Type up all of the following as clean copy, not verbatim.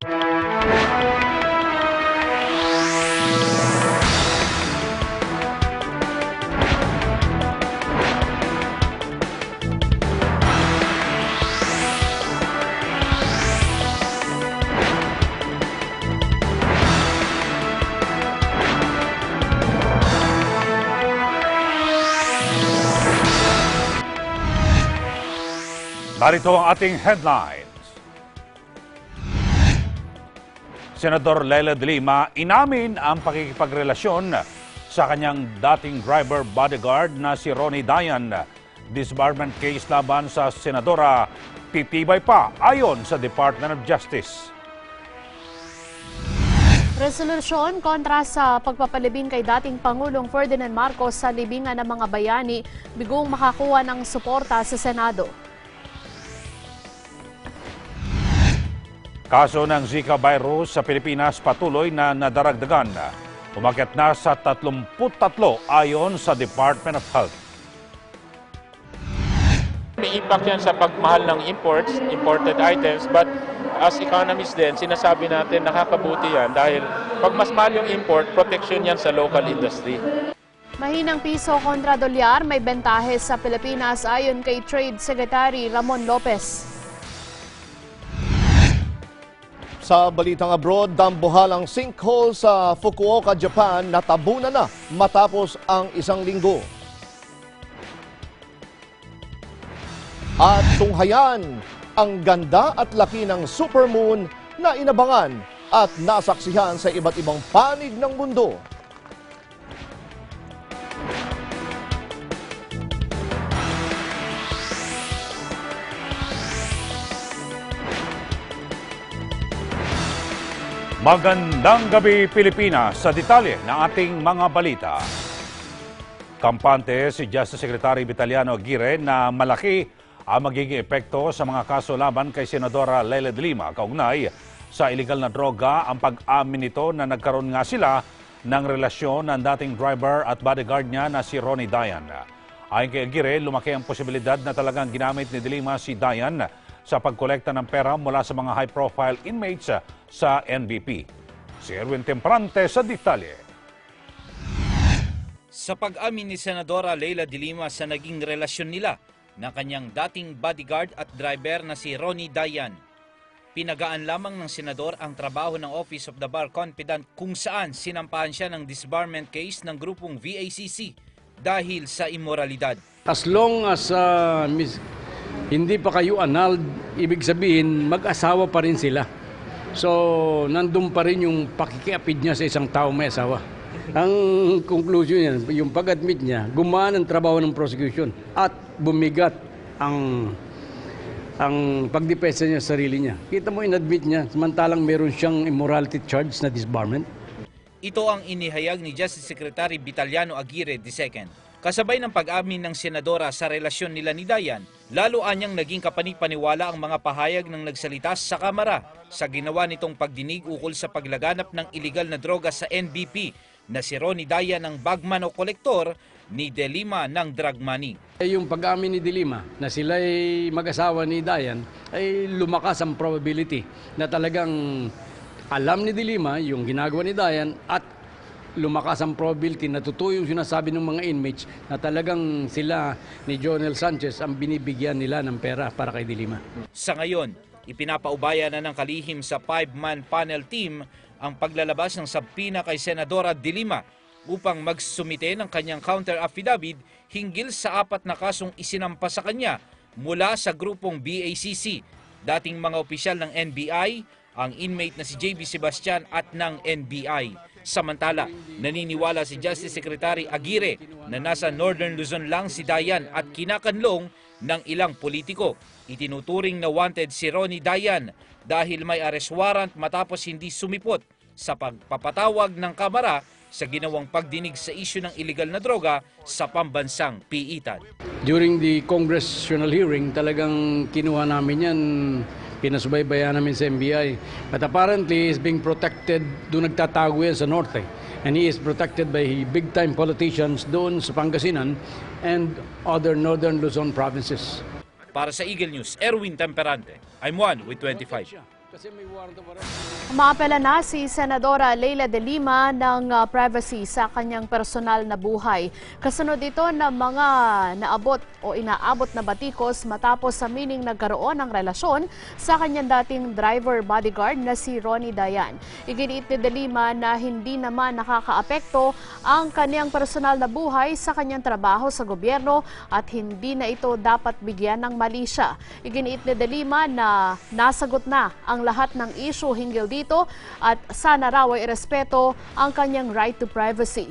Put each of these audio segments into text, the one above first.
Narito ang ating headlines. Senador Leila de Lima inamin ang pakikipagrelasyon sa kanyang dating driver bodyguard na si Ronnie Dayan. Disbarment case laban sa senadora titibay pa ayon sa Department of Justice. Resolusyon kontra sa pagpapalibing kay dating Pangulong Ferdinand Marcos sa libingan ng mga bayani bigong makakuha ng suporta sa Senado. Kaso ng Zika virus sa Pilipinas patuloy na nadaragdagan. Umakyat na sa 33 ayon sa Department of Health. May impact yan sa pagmahal ng imported items, but as economists din, sinasabi natin nakakabuti yan dahil pag mas mahal yung import, protection yan sa local industry. Mahinang piso kontra dolyar may bentahe sa Pilipinas ayon kay Trade Secretary Ramon Lopez. Sa balitang abroad, dambuhalang sinkhole sa Fukuoka, Japan natabunan na matapos ang isang linggo. At tunghayan ang ganda at laki ng supermoon na inabangan at nasaksihan sa iba't ibang panig ng mundo. Magandang gabi Pilipinas, sa detalye ng ating mga balita. Kampante si Justice Secretary Vitaliano Aguirre na malaki ang magiging epekto sa mga kaso laban kay Senadora Leila de Lima kaugnay sa illegal na droga ang pag-amin nito na nagkaroon nga sila ng relasyon ng dating driver at bodyguard niya na si Ronnie Dayan. Ayon kay Aguirre, lumaki ang posibilidad na talagang ginamit ni de Lima si Dayan sa pagkolekta ng pera mula sa mga high-profile inmates sa NBP. Si Erwin Temprante sa detalye. Sa pag-amin ni Senadora Leila de Lima sa naging relasyon nila ng kanyang dating bodyguard at driver na si Ronnie Dayan, pinagaan lamang ng senador ang trabaho ng Office of the Bar Confidant kung saan sinampahan siya ng disbarment case ng grupong VACC dahil sa immoralidad. As long as hindi pa kayo annulled, ibig sabihin mag-asawa pa rin sila. So, nandun pa rin yung pakikiapid niya sa isang tao may asawa. Ang conclusion niya, yung pag-admit niya, gumaan ang trabaho ng prosecution at bumigat ang pagdepensa niya sa sarili niya. Kita mo, inadmit niya, samantalang meron siyang immorality charge na disbarment. Ito ang inihayag ni Justice Secretary Vitaliano Aguirre II. Kasabay ng pag-amin ng senadora sa relasyon nila ni Dayan, lalo anyang naging kapanipaniwala ang mga pahayag ng nagsalita sa Kamara sa ginawa nitong pagdinig ukol sa paglaganap ng iligal na droga sa NBP na si Ronnie Dayan ng bagman o kolektor, ni de Lima ng drug money. Yung pag-amin ni de Lima na sila ay mag-asawa ni Dayan ay lumakas ang probability na talagang alam ni de Lima yung ginagawa ni Dayan at lumakas ang probability na totoo yung sinasabi ng mga inmates na talagang sila ni Jonel Sanchez ang binibigyan nila ng pera para kay de Lima. Sa ngayon, ipinapaubaya na ng kalihim sa 5-man panel team ang paglalabas ng subpoena kay Senadora de Lima upang magsumite ng kanyang counter affidavit hinggil sa 4 na kasong isinampa sa kanya mula sa grupong BACC, dating mga opisyal ng NBI, ang inmate na si JB Sebastian at ng NBI. Samantala, naniniwala si Justice Secretary Aguirre na nasa Northern Luzon lang si Dayan at kinakanlong ng ilang politiko. Itinuturing na wanted si Ronnie Dayan dahil may arrest warrant matapos hindi sumipot sa pagpapatawag ng Kamara sa ginawang pagdinig sa isyu ng illegal na droga sa pambansang piitan. During the congressional hearing, talagang kinuha namin yan, pinasubaybayan namin sa NBI. But apparently, he's being protected, doon nagtatago yan sa norte. And he is protected by big-time politicians doon sa Pangasinan and other northern Luzon provinces. Para sa Eagle News, Erwin Temperante. I'm one with 25. Kasi may warrant of arrest. Umaapela na si Senadora Leila de Lima ng privacy sa kanyang personal na buhay. Kasunod ito ng mga naabot o inaabot na batikos matapos sa mining nagkaroon ng relasyon sa kanyang dating driver bodyguard na si Ronnie Dayan. Iginiit ni de Lima na hindi naman nakakaapekto ang kanyang personal na buhay sa kanyang trabaho sa gobyerno at hindi na ito dapat bigyan ng mali siya. Iginiit ni de Lima na nasagot na ang lahat ng issue hinggil dito at sana raw ay irespeto ang kanyang right to privacy.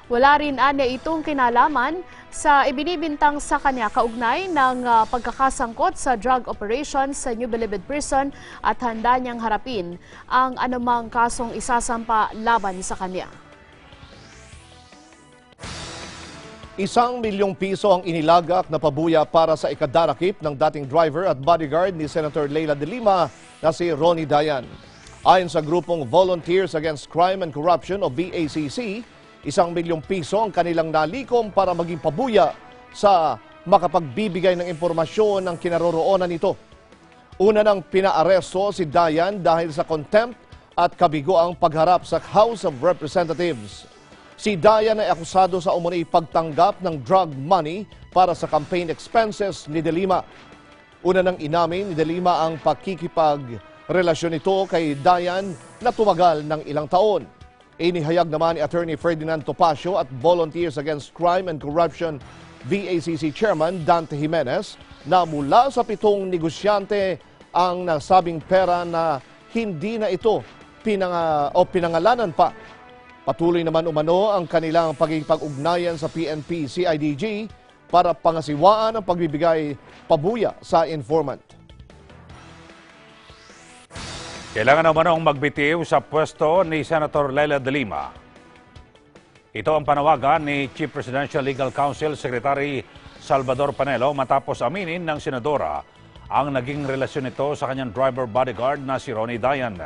Wala rin anya itong kinalaman sa ibinibintang sa kanya kaugnay ng pagkakasangkot sa drug operations sa New Bilibid Prison at handa niyang harapin ang anumang kasong isasampa laban sa kanya. ₱1 milyon ang inilagak na pabuya para sa ikadarakip ng dating driver at bodyguard ni Senator Leila de Lima na si Ronnie Dayan. Ayon sa grupong Volunteers Against Crime and Corruption o VACC, ₱1 milyon ang kanilang nalikom para maging pabuya sa makapagbibigay ng impormasyon ng kinaroroonan nito. Una nang pinaaresto si Dayan dahil sa contempt at kabiguang pagharap sa House of Representatives. Si Dayan ay akusado sa umunoy pagtanggap ng drug money para sa campaign expenses ni de Lima. Una nang inamin ni de Lima ang pakikipagrelasyon nito kay Dayan na tumagal ng ilang taon. Inihayag naman ni Attorney Ferdinand Topacio at Volunteers Against Crime and Corruption VACC Chairman Dante Jimenez na mula sa 7 negosyante ang nasabing pera na hindi na ito pinangalanan pa. Patuloy naman umano ang kanilang pagkikipag-ugnayan sa PNP-CIDG para pangasiwaan ang pagbibigay pabuya sa informant. Kailangan naman magbitiw sa pwesto ni Senator Leila de Lima. Ito ang panawagan ni Chief Presidential Legal Counsel Secretary Salvador Panelo matapos aminin ng senadora ang naging relasyon nito sa kanyang driver bodyguard na si Ronnie Dayan.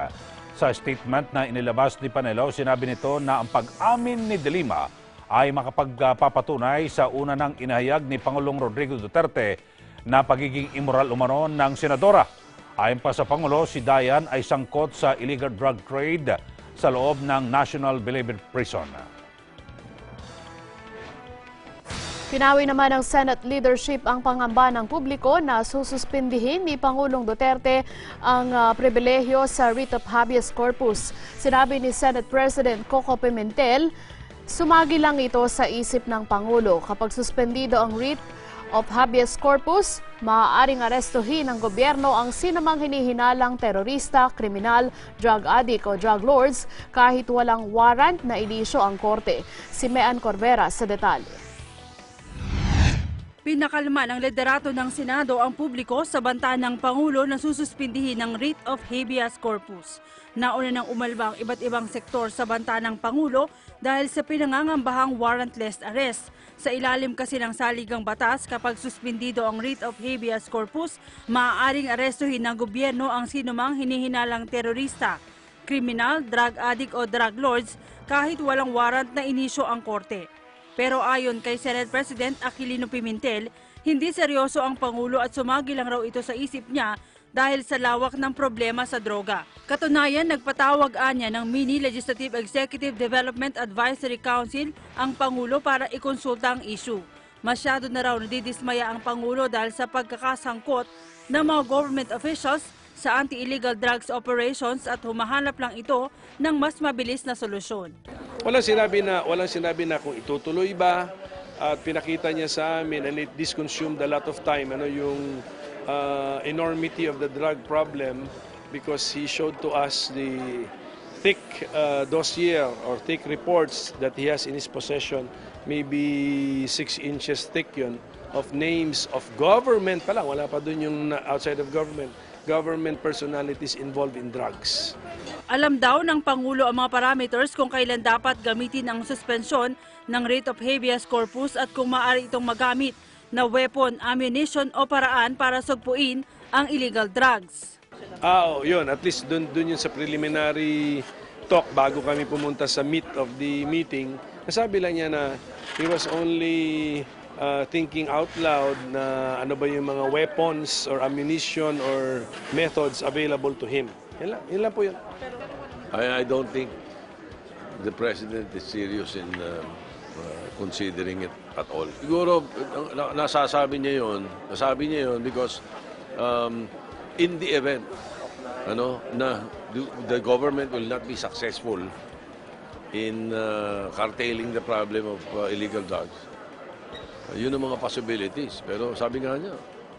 Sa statement na inilabas ni Panelo, sinabi nito na ang pag-amin ni de Lima ay makapagpapatunay sa una ng inahayag ni Pangulong Rodrigo Duterte na pagiging immoral umano ng senadora. Ayon pa sa Pangulo, si Dayan ay sangkot sa illegal drug trade sa loob ng National Bilibid Prison. Pinawi naman ng Senate leadership ang pangamba ng publiko na sususpindihin ni Pangulong Duterte ang pribilehyo sa writ of habeas corpus. Sinabi ni Senate President Coco Pimentel, sumagi lang ito sa isip ng Pangulo. Kapag suspendido ang writ of habeas corpus, maaaring arestuhin ng gobyerno ang sinumang hinihinalang terorista, kriminal, drug addict o drug lords kahit walang warrant na inisyo ang korte. Si Mean Corvera sa detalye. Pinakalma ng liderato ng Senado ang publiko sa banta ng Pangulo na sususpindihin ng writ of habeas corpus. Nauna nang umalba ang iba't ibang sektor sa banta ng Pangulo dahil sa pinangangambahang warrantless arrest. Sa ilalim kasi ng saligang batas, kapag suspindido ang writ of habeas corpus, maaaring arestuhin ng gobyerno ang sinumang hinihinalang terorista, kriminal, drug addict o drug lords kahit walang warrant na inisyo ang korte. Pero ayon kay Senate President Aquilino Pimentel, hindi seryoso ang Pangulo at sumagi lang raw ito sa isip niya dahil sa lawak ng problema sa droga. Katunayan, nagpatawag anya ng Mini Legislative Executive Development Advisory Council ang Pangulo para ikonsulta ang issue. Masyado na raw nadidismaya ang Pangulo dahil sa pagkakasangkot ng mga government officials sa anti-illegal drugs operations at humahanap lang ito ng mas mabilis na solusyon. Walang sinabi na kung itutuloy ba at pinakita niya sa amin and this consumed a lot of time yung enormity of the drug problem because he showed to us the thick dossier or thick reports that he has in his possession, maybe 6 inches thick yun, of names of government pa lang, wala pa dun yung outside of government personalities involved in drugs. Alam daw ng Pangulo ang mga parameters kung kailan dapat gamitin ang suspensyon ng writ of habeas corpus at kung maaari itong magamit na weapon, ammunition o paraan para sugpuin ang illegal drugs. Yun. At least dun yun sa preliminary talk bago kami pumunta sa meat of the meeting. Nasabi lang niya na he was only thinking out loud na ano ba yung mga weapons or ammunition or methods available to him. Yun lang po yun. I don't think the President is serious in considering it at all. Siguro, nasabi niya yun because in the event na the government will not be successful in curtailing the problem of illegal drugs, yun ang mga possibilities. Pero sabi nga niya,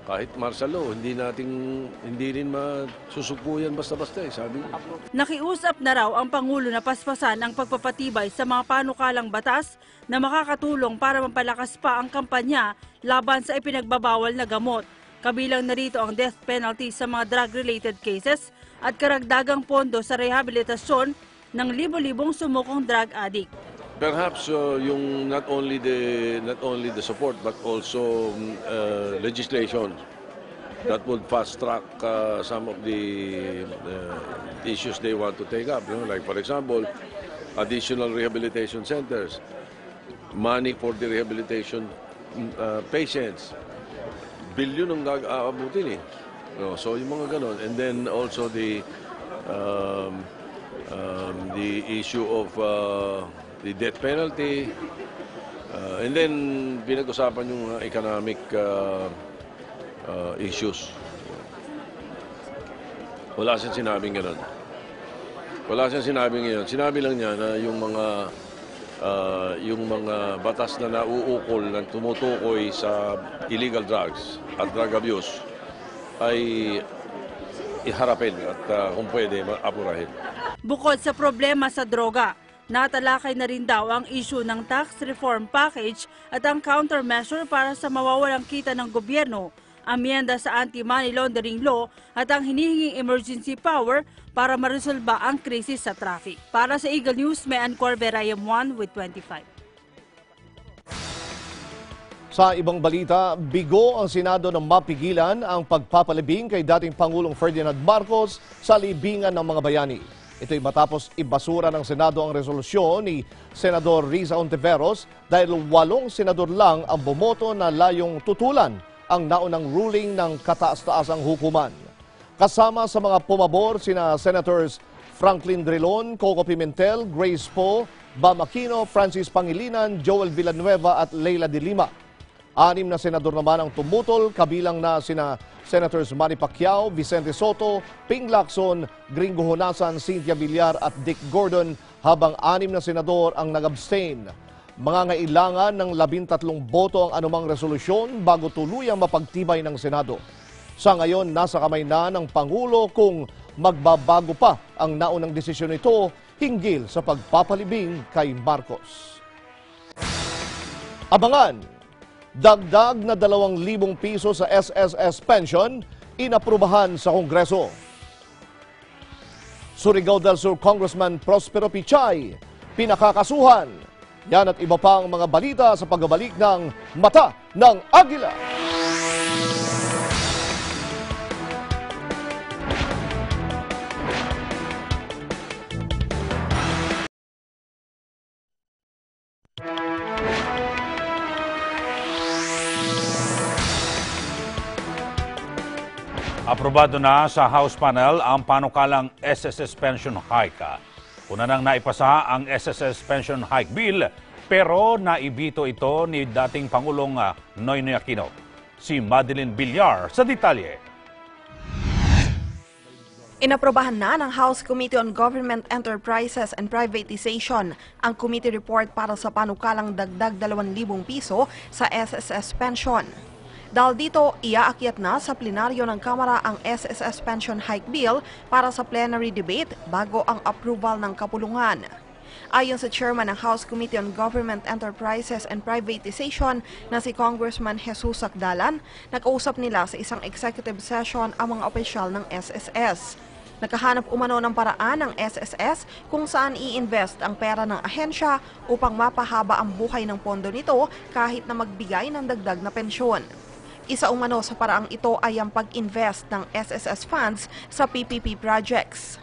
kahit martial law, hindi rin masusukuyan basta-basta sabi niya. Nakiusap na raw ang Pangulo na paspasan ang pagpapatibay sa mga panukalang batas na makakatulong para mapalakas pa ang kampanya laban sa ipinagbabawal na gamot. Kabilang na rito ang death penalty sa mga drug-related cases at karagdagang pondo sa rehabilitasyon ng libo-libong sumukong drug addict. Perhaps yung not only the support but also legislation that would fast track some of the issues they want to take up. Like for example, additional rehabilitation centers, money for the rehabilitation patients. Bilyon ang aabutin so yung mga ganon. And then also the issue of the death penalty, and then pinag-usapan yung economic issues. Wala siyang sinabing gano'n. Sinabi lang niya na yung mga batas na nauukol na tumutukoy sa illegal drugs at drug abuse ay iharapin at kung pwede, apurahin. Bukod sa problema sa droga, natalakay na rin daw ang issue ng tax reform package at ang countermeasure para sa mawawalang kita ng gobyerno, amyenda sa anti-money laundering law at ang hinihinging emergency power para maresolba ang krisis sa traffic. Para sa Eagle News, may Ann Corberayam 1 with 25. Sa ibang balita, bigo ang Senado na mapigilan ang pagpapalibing kay dating Pangulong Ferdinand Marcos sa libingan ng mga bayani. Ito'y matapos ibasura ng Senado ang resolusyon ni Senador Riza Ontiveros dahil 8 senador lang ang bumoto na layong tutulan ang naunang ruling ng kataas-taasang hukuman. Kasama sa mga pumabor sina Senators Franklin Drilon, Coco Pimentel, Grace Poe, Bam Aquino, Francis Pangilinan, Joel Villanueva at Leila de Lima. 6 na senador naman ang tumutol, kabilang na sina Senators Manny Pacquiao, Vicente Soto, Ping Lacson, Gringo Honasan, Cynthia Villar at Dick Gordon, habang 6 na senador ang nag-abstain. Mangangailangan ng 13 boto ang anumang resolusyon bago tuluyang mapagtibay ng Senado. Sa ngayon, nasa kamay na ng Pangulo kung magbabago pa ang naunang desisyon nito hinggil sa pagpapalibing kay Marcos. Abangan! Dagdag na 2,000 piso sa SSS pension, inaprubahan sa Kongreso. Surigao del Sur Congressman Prospero Pichay, pinakakasuhan. Yan at iba pang mga balita sa pagbabalik ng Mata ng Agila. Aprobado na sa House panel ang panukalang SSS Pension Hike. Una nang naipasa ang SSS Pension Hike Bill, pero naibito ito ni dating Pangulong Noynoy Aquino. Si Madeline Villar sa detalye. Inaprobahan na ng House Committee on Government Enterprises and Privatization ang committee report para sa panukalang dagdag 2,000 piso sa SSS pension. Dahil dito, iaakyat na sa plenaryo ng Kamara ang SSS Pension Hike Bill para sa plenary debate bago ang approval ng kapulungan. Ayon sa chairman ng House Committee on Government Enterprises and Privatization na si Congressman Jesus Sacdalan, nakausap nila sa isang executive session ang mga opisyal ng SSS. Nakahanap umano ng paraan ng SSS kung saan i-invest ang pera ng ahensya upang mapahaba ang buhay ng pondo nito kahit na magbigay ng dagdag na pensyon. Isa umano sa paraang ito ay ang pag-invest ng SSS funds sa PPP projects.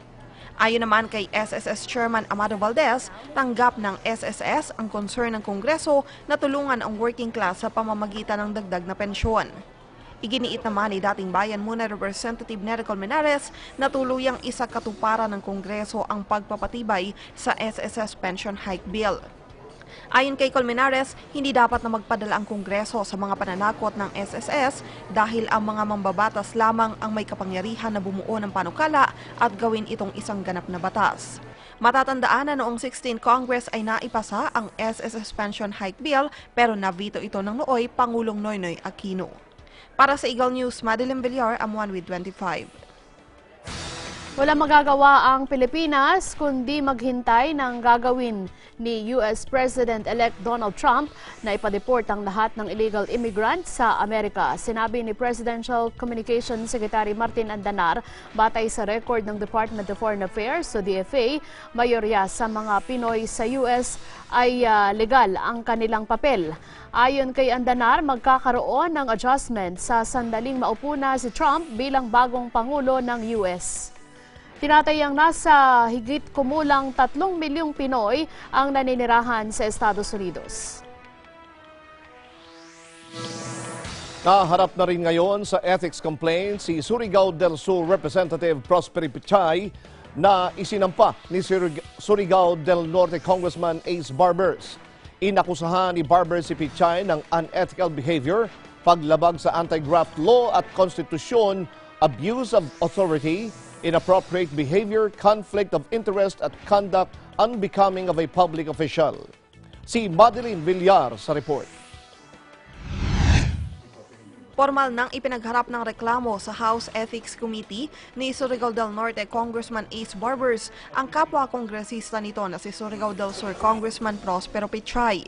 Ayon naman kay SSS Chairman Amado Valdez, tanggap ng SSS ang concern ng Kongreso na tulungan ang working class sa pamamagitan ng dagdag na pensyon. Iginiit naman ni dating Bayan Muna Representative Nery Colmenares na tuluyang isakatuparan ng Kongreso ang pagpapatibay sa SSS Pension Hike Bill. Ayon kay Colmenares, hindi dapat na magpadala ang Kongreso sa mga pananakot ng SSS dahil ang mga mambabatas lamang ang may kapangyarihan na bumuo ng panukala at gawin itong isang ganap na batas. Matatandaan na noong 16 Congress ay naipasa ang SSS Pension Hike Bill pero nabito ito ng nooy Pangulong Noynoy Aquino. Para sa Eagle News, Madeline Villar, Amuan with 25. Wala magagawa ang Pilipinas kundi maghintay ng gagawin ni US President-elect Donald Trump na ipadeport ang lahat ng illegal immigrants sa Amerika. Sinabi ni Presidential Communications Secretary Martin Andanar, batay sa record ng Department of Foreign Affairs o DFA, mayorya sa mga Pinoy sa US ay legal ang kanilang papel. Ayon kay Andanar, magkakaroon ng adjustment sa sandaling maupo na si Trump bilang bagong Pangulo ng US. Tinatayang nasa higit kumulang 3 milyong Pinoy ang naninirahan sa Estados Unidos. Naharap na rin ngayon sa ethics complaint si Surigao del Sur Representative Prosper Pichay na isinampa ni Surigao del Norte Congressman Ace Barbers. Inakusahan ni Barbers si Pichay ng unethical behavior, paglabag sa anti-graft law at konstitusyon, abuse of authority, inappropriate behavior, conflict of interest at conduct unbecoming of a public official. Si Madeline Villar sa report. Formal nang ipinagharap ng reklamo sa House Ethics Committee ni Surigao del Norte Congressman Ace Barbers ang kapwa-kongresista nito na si Surigao del Sur Congressman Prospero Pichay.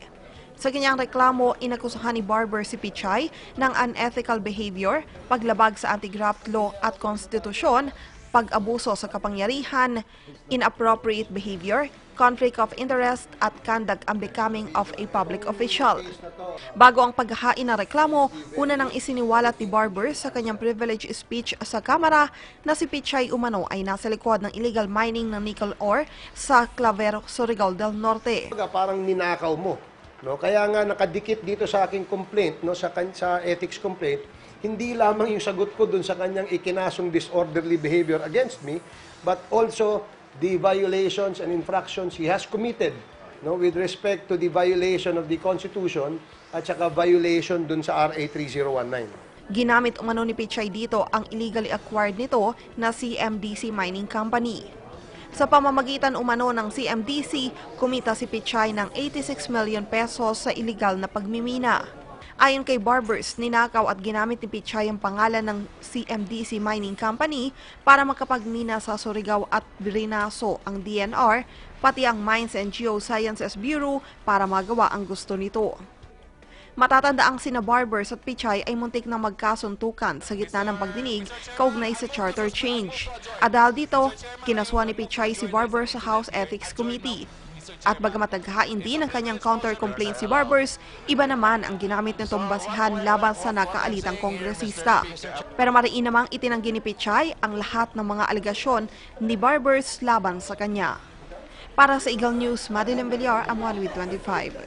Sa kanyang reklamo, inakusahan ni Barber si Pichay ng unethical behavior, paglabag sa anti-graft law at konstitusyon, pag-abuso sa kapangyarihan, inappropriate behavior, conflict of interest at conduct unbecoming of a public official. Bago ang paghahain ng reklamo, una nang isiniwalat ni Barber sa kanyang privilege speech sa Kamara na si Pichay umano ay nasa likod ng illegal mining ng nickel ore sa Clavero, Surigao del Norte. Parang ninakaw mo. No? Kaya nga nakadikit dito sa aking complaint, no? sa ethics complaint, hindi lamang yung sagot ko dun sa kanyang ikinasong disorderly behavior against me, but also the violations and infractions he has committed, no, with respect to the violation of the Constitution at saka violation dun sa RA 3019. Ginamit umano ni Pichay dito ang illegally acquired nito na CMDC Mining Company. Sa pamamagitan umano ng CMDC, kumita si Pichay ng 86 million pesos sa illegal na pagmimina. Ayon kay Barbers, ninakaw at ginamit ni Pichay ang pangalan ng CMDC Mining Company para makapagmina sa Surigao at Birinaso ang DNR, pati ang Mines and Geosciences Bureau para magawa ang gusto nito. Matatanda ang sina Barbers at Pichay ay muntik na magkasuntukan sa gitna ng pagdinig kaugnay sa charter change. At dahil dito, kinasuhan ni Pichay si Barbers sa House Ethics Committee. At bagamat naghahain din ang kanyang counter-complaint si Barbers, iba naman ang ginamit nitong basihan laban sa nakaalitang kongresista. Pero mariin namang itinanggi ni Pichay ang lahat ng mga alegasyon ni Barbers laban sa kanya. Para sa Eagle News, Madeline Villar, Amuan with 25.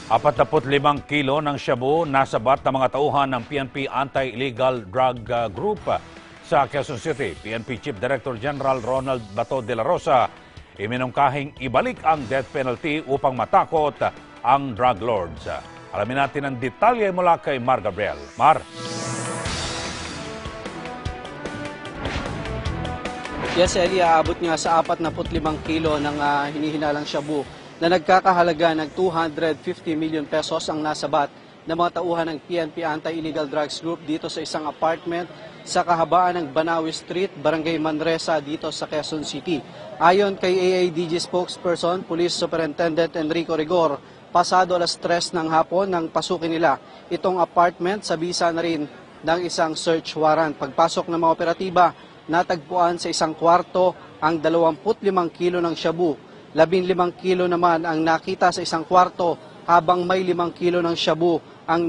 45 kilo ng shabu nasabat ng mga tauhan ng PNP Anti-Illegal Drug Group sa Quezon City. PNP Chief Director General Ronald Bato de la Rosa iminungkahing ibalik ang death penalty upang matakot ang drug lords. Alamin natin ang detalye mula kay Mar Gabriel. Mar. Yes, Eli, aabot nga sa 45 kilo ng hinihinalang shabu na nagkakahalaga ng 250 million pesos ang nasabat ng mga tauhan ng PNP Anti-Illegal Drugs Group dito sa isang apartment sa kahabaan ng Banawi Street, Barangay Manresa dito sa Quezon City. Ayon kay AADG spokesperson, Police Superintendent Enrico Rigor, pasado alas 3 ng hapon nang pasukin nila itong apartment sa bisa na rin ng isang search warrant. Pagpasok ng mga operatiba, natagpuan sa isang kwarto ang 25 kilo ng shabu. 15 kilo naman ang nakita sa isang kwarto habang may 5 kilo ng shabu ang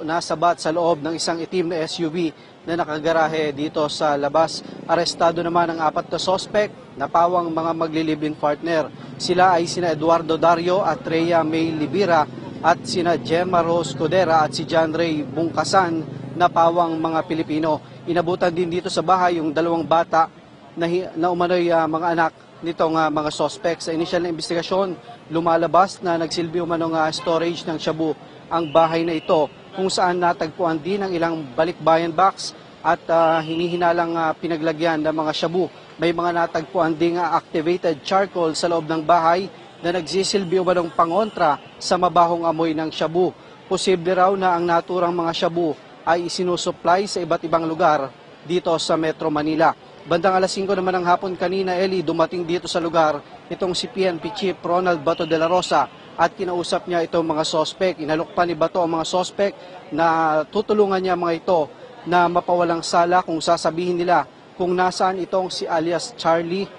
nasabat sa loob ng isang itim na SUV na nakagarahe dito sa labas. Arestado naman ang 4 na sospek na pawang mga magli-live-in partner. Sila ay sina Eduardo Dario at Rhea May Libira at sina Gemma Rose Codera at si John Ray Bungkasan na pawang mga Pilipino. Inabutan din dito sa bahay yung 2 bata na umano'y mga anak nitong mga sospek. Sa initial na investigasyon, lumalabas na nagsilbi umanong storage ng shabu ang bahay na ito, kung saan natagpuan din ang ilang balikbayan box at hinihinalang pinaglagyan ng mga shabu. May mga natagpuan ding activated charcoal sa loob ng bahay na nagsisilbi umanong pangontra sa mabahong amoy ng shabu. Posible raw na ang naturang mga shabu ay isinusupply sa iba't ibang lugar dito sa Metro Manila. Bandang alas 5 naman ng hapon kanina, Eli, dumating dito sa lugar itong si PNP Chief Ronald Bato de la Rosa at kinausap niya itong mga sospek. Inalokpan ni Bato ang mga sospek na tutulungan niya mga ito na mapawalang sala kung sasabihin nila kung nasaan itong si alias Charlie,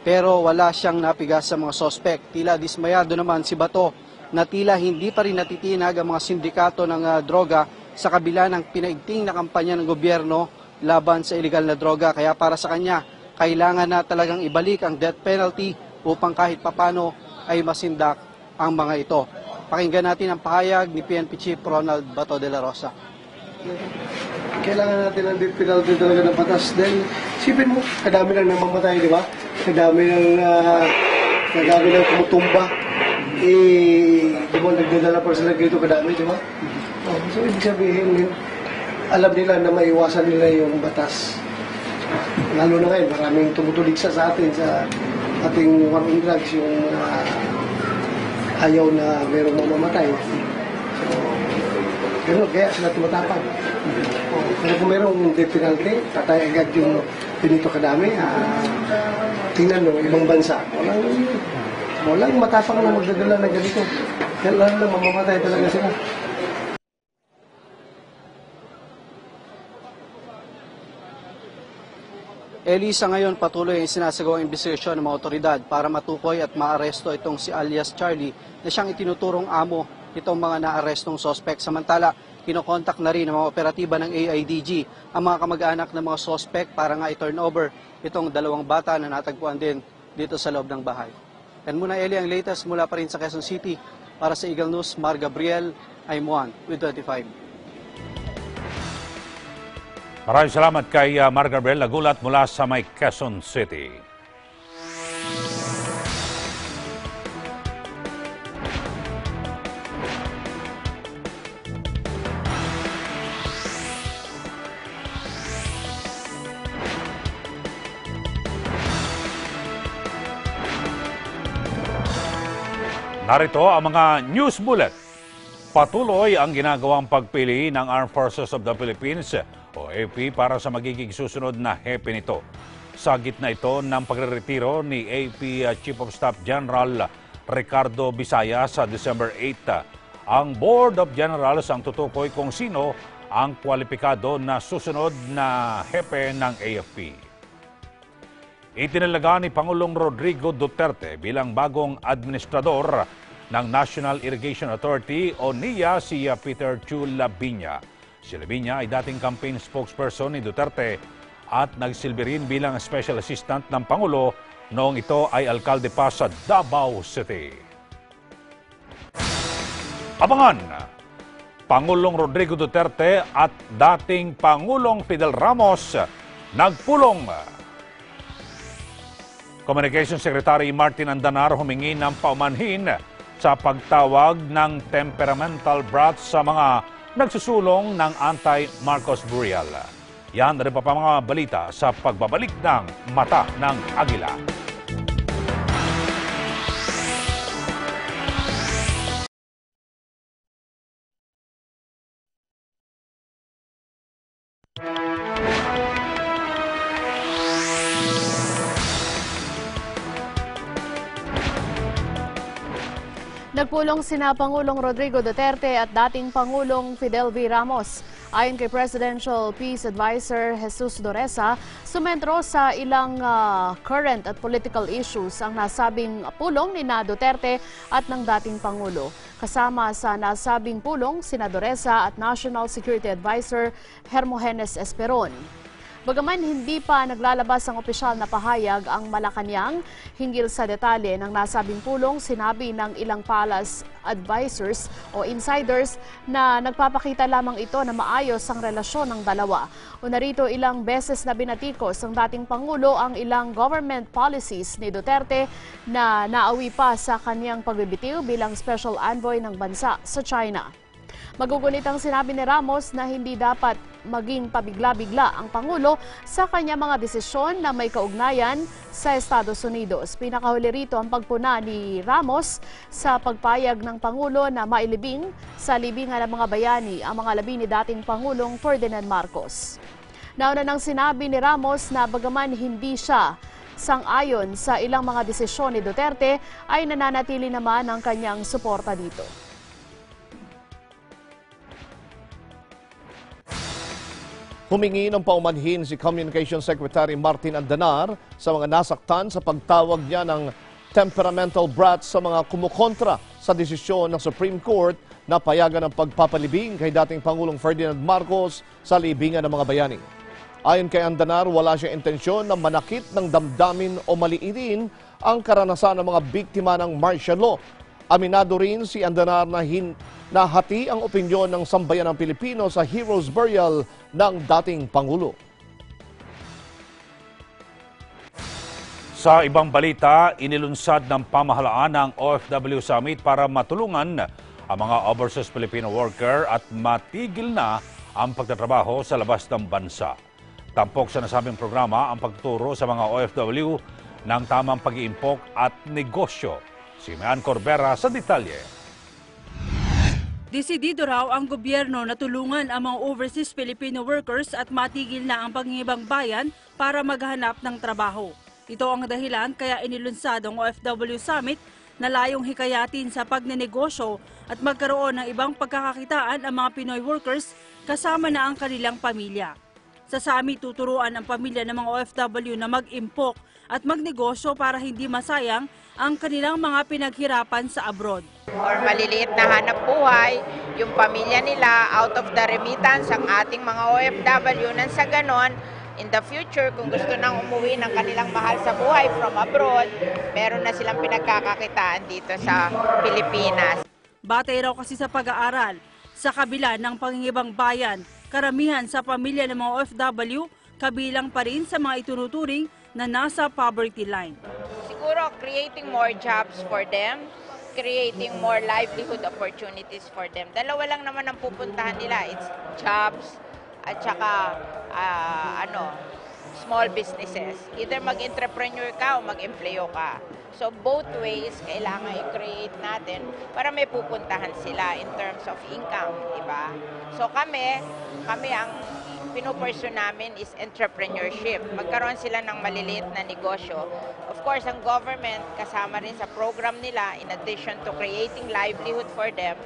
pero wala siyang napigas sa mga sospek. Tila dismayado naman si Bato na tila hindi pa rin natitinag ang mga sindikato ng droga sa kabila ng pinaigting na kampanya ng gobyerno laban sa illegal na droga. Kaya para sa kanya, kailangan na talagang ibalik ang death penalty upang kahit papano ay masindak ang mga ito. Pakinggan natin ang pahayag ni PNP Chief Ronald Bato de la Rosa. Kailangan natin ang death penalty talaga ng batas. Dahil sipin mo, kadami lang namamatay, di ba? Kadami lang tumutumba. Di ba, nagdadala pa sila dito kadami, di ba? So, ibig sabihin, alam nila na maiwasan nila yung batas. Lalo na ngayon, maraming tumutuligsa sa atin sa ating war on drugs, yung ayaw na mayroong mamamatay. So, gano'n, kaya sila tumatapag. Pero kung mayroong death penalty, tatay agad yung pinito kadami. Tingnan mo, ibang bansa, walang matapang na magdadala ng ganito. Kaya lang mamamatay talaga sila. Elisa, ngayon patuloy ang sinasagawang investigasyon ng mga otoridad para matukoy at maaresto itong si alias Charlie na siyang itinuturong amo itong mga naarestong sospek. Samantala, kinokontak na rin ng mga operatiba ng AIDG ang mga kamag-anak ng mga sospek para nga i-turn over itong 2 bata na natagpuan din dito sa loob ng bahay. Yan muna, Eli, ang latest mula pa rin sa Quezon City. Para sa Eagle News, Mar Gabriel, I'm Juan with 25. Maraming salamat kay Mar Gabriel, nagulat mula sa may Quezon City. Narito ang mga news bullet. Patuloy ang ginagawang pagpili ng Armed Forces of the Philippines o AP para sa magiging susunod na hepe nito. Sa gitna ito ng pagreretiro ni AP Chief of Staff General Ricardo Bisaya sa December 8, ang Board of Generals ang tutukoy kung sino ang kwalipikado na susunod na hepe ng AFP. Itinalaga ni Pangulong Rodrigo Duterte bilang bagong administrador ng National Irrigation Authority o NIA si Peter Chu Labiña. Si Labiña ay dating campaign spokesperson ni Duterte at nagsilbi rin bilang special assistant ng Pangulo noong ito ay alkalde pa sa Davao City. Abangan! Pangulong Rodrigo Duterte at dating Pangulong Fidel Ramos nagpulong. Communication Secretary Martin Andanar humingi ng paumanhin sa pagtawag ng temperamental brat sa mga nagsusulong ng anti-Marcos burial. Yan rin pa mga balita sa pagbabalik ng Mata ng Agila. Nagpulong sina Pangulong Rodrigo Duterte at dating Pangulong Fidel V. Ramos. Ayon kay Presidential Peace Advisor Jesus Doresa, sumentro sa ilang current at political issues ang nasabing pulong ni Duterte at ng dating Pangulo. Kasama sa nasabing pulong, sina Doresa at National Security Advisor Hermogenes Esperon. Bagaman hindi pa naglalabas ang opisyal na pahayag ang Malacanang hinggil sa detalye ng nasabing pulong, sinabi ng ilang palace advisors o insiders na nagpapakita lamang ito na maayos ang relasyon ng dalawa. O narito, ilang beses na binatikos ng dating Pangulo ang ilang government policies ni Duterte na naawi pa sa kanyang pagbibitiw bilang special envoy ng bansa sa China. Magugunit ang sinabi ni Ramos na hindi dapat maging pabigla-bigla ang Pangulo sa kanya mga desisyon na may kaugnayan sa Estados Unidos. Pinakahuli rito ang pagpuna ni Ramos sa pagpayag ng Pangulo na mailibing sa libingan ng mga bayani ang mga labi ni dating Pangulong Ferdinand Marcos. Nauna nang sinabi ni Ramos na bagaman hindi siya sang-ayon sa ilang mga desisyon ni Duterte, ay nananatili naman ang kanyang suporta dito. Humingi ng paumanhin si Communication Secretary Martin Andanar sa mga nasaktan sa pagtawag niya ng temperamental brats sa mga kumukontra sa desisyon ng Supreme Court na payagan ng pagpapalibing kay dating Pangulong Ferdinand Marcos sa libingan ng mga bayani. Ayon kay Andanar, wala siyang intensyon na manakit ng damdamin o maliitin ang karanasan ng mga biktima ng martial law. Aminado rin si Andanar na hati ang opinyon ng sambayan ng Pilipino sa Heroes Burial ng dating Pangulo. Sa ibang balita, inilunsad ng pamahalaan ng OFW Summit para matulungan ang mga overseas Filipino worker at matigil na ang pagtatrabaho sa labas ng bansa. Tampok sa nasabing programa ang pagtuturo sa mga OFW ng tamang pag-iimpok at negosyo. Si Mian Corbera sa detalye. Desidido raw ang gobyerno na tulungan ang mga overseas Filipino workers at matigil na ang pangingibang bayan para maghanap ng trabaho. Ito ang dahilan kaya inilunsad ang OFW Summit na layong hikayatin sa pagnenegosyo at magkaroon ng ibang pagkakakitaan ang mga Pinoy workers kasama na ang kanilang pamilya. Sa summit, tuturuan ang pamilya ng mga OFW na mag-impok at magnegosyo para hindi masayang ang kanilang mga pinaghirapan sa abroad. Or maliliit na hanap buhay, yung pamilya nila out of the remittance ang ating mga OFW nang sa ganon, in the future kung gusto nang umuwi ng kanilang mahal sa buhay from abroad, meron na silang pinagkakakitaan dito sa Pilipinas. Batay raw kasi sa pag-aaral, sa kabila ng pangingibang bayan, karamihan sa pamilya ng mga OFW kabilang pa rin sa mga itunuturing na nasa poverty line. Siguro creating more jobs for them, creating more livelihood opportunities for them. Dalawa lang naman ang pupuntahan nila, it's jobs at saka small businesses. Either mag-entrepreneur ka o mag-employo ka. So both ways kailangan i-create natin para may pupuntahan sila in terms of income, di ba? So kami ang pinupursue namin is entrepreneurship. Magkaroon sila ng maliliit na negosyo. Of course, ang government kasama rin sa program nila in addition to creating livelihood for them,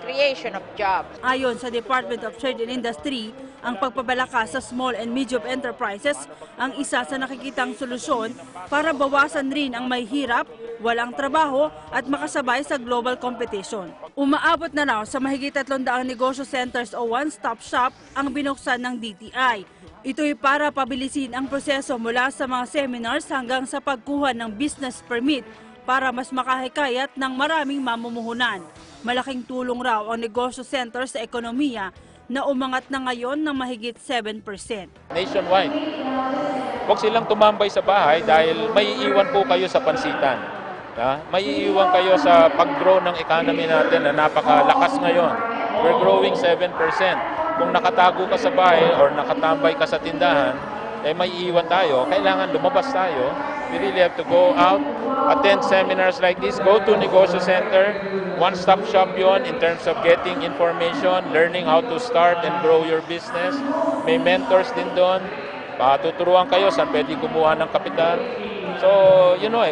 creation of jobs. Ayon sa Department of Trade and Industry, ang pagpapalakas sa small and medium enterprises ang isa sa nakikitang solusyon para bawasan rin ang may hirap, walang trabaho at makasabay sa global competition. Umaabot na raw sa mahigit 300 negosyo centers o one-stop shop ang binuksan ng DTI. Ito'y para pabilisin ang proseso mula sa mga seminars hanggang sa pagkuha ng business permit para mas makahikayat ng maraming mamumuhunan. Malaking tulong raw ang negosyo center sa ekonomiya na umangat na ngayon ng mahigit 7%. Nationwide, huwag silang tumambay sa bahay dahil may iiwan po kayo sa pansitan. May iiwan kayo sa pag-grow ng economy natin na napakalakas ngayon. We're growing 7%. Kung nakatago ka sa bahay or nakatambay ka sa tindahan, may iiwan tayo. Kailangan lumabas tayo. We really have to go out, attend seminars like this, go to negosyo center, one-stop shop yon in terms of getting information, learning how to start and grow your business. May mentors din doon. Tuturuan kayo saan pwede kumuha ng kapital. So,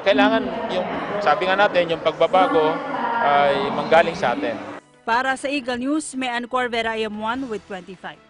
kailangan yung, sabi nga natin, yung pagbabago ay manggaling sa atin. Para sa Eagle News, may Ancor Vera AM1 with 25.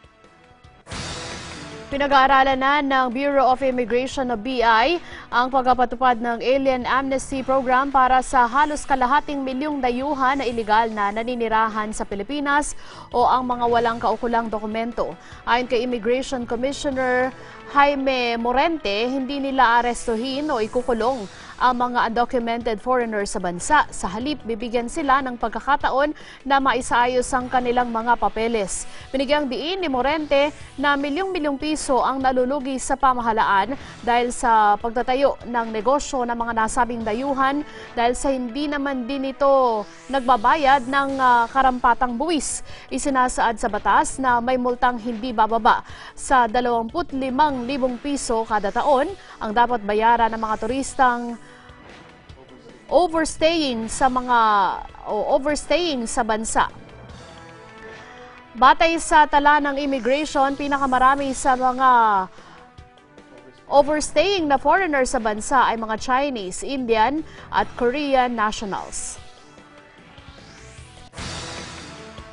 Pinag-aaralan na ng Bureau of Immigration o BI ang pagpapatupad ng Alien Amnesty Program para sa halos kalahating milyong dayuhan na iligal na naninirahan sa Pilipinas o ang mga walang kaukulang dokumento. Ayon kay Immigration Commissioner Jaime Morente, hindi nila arestuhin o ikukulong ang mga undocumented foreigners sa bansa. Sa halip, bibigyan sila ng pagkakataon na maisaayos ang kanilang mga papeles. Binigyang diin ni Morente na milyong-milyong piso ang nalulugi sa pamahalaan dahil sa pagtatayo ng negosyo ng mga nasabing dayuhan dahil sa hindi naman din ito nagbabayad ng karampatang buwis. Isinasaad sa batas na may multang hindi bababa sa 25,000 piso kada taon ang dapat bayaran ng mga turistang overstaying sa bansa. Batay sa tala ng immigration, pinakamarami sa mga overstaying na foreigners sa bansa ay mga Chinese, Indian at Korean nationals.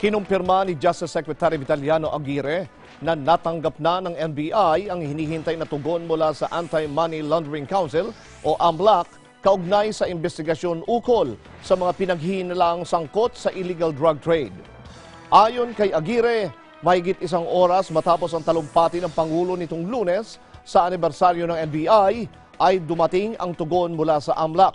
Kinumpirma ni Justice Secretary Vitaliano Aguirre na natanggap na ng NBI ang hinihintay na tugon mula sa Anti-Money Laundering Council o AMLAC kaugnay sa investigasyon ukol sa mga pinaghihinalaang sangkot sa illegal drug trade. Ayon kay Aguirre, mahigit isang oras matapos ang talumpati ng Pangulo nitong Lunes sa anibersaryo ng NBI ay dumating ang tugon mula sa AMLAC.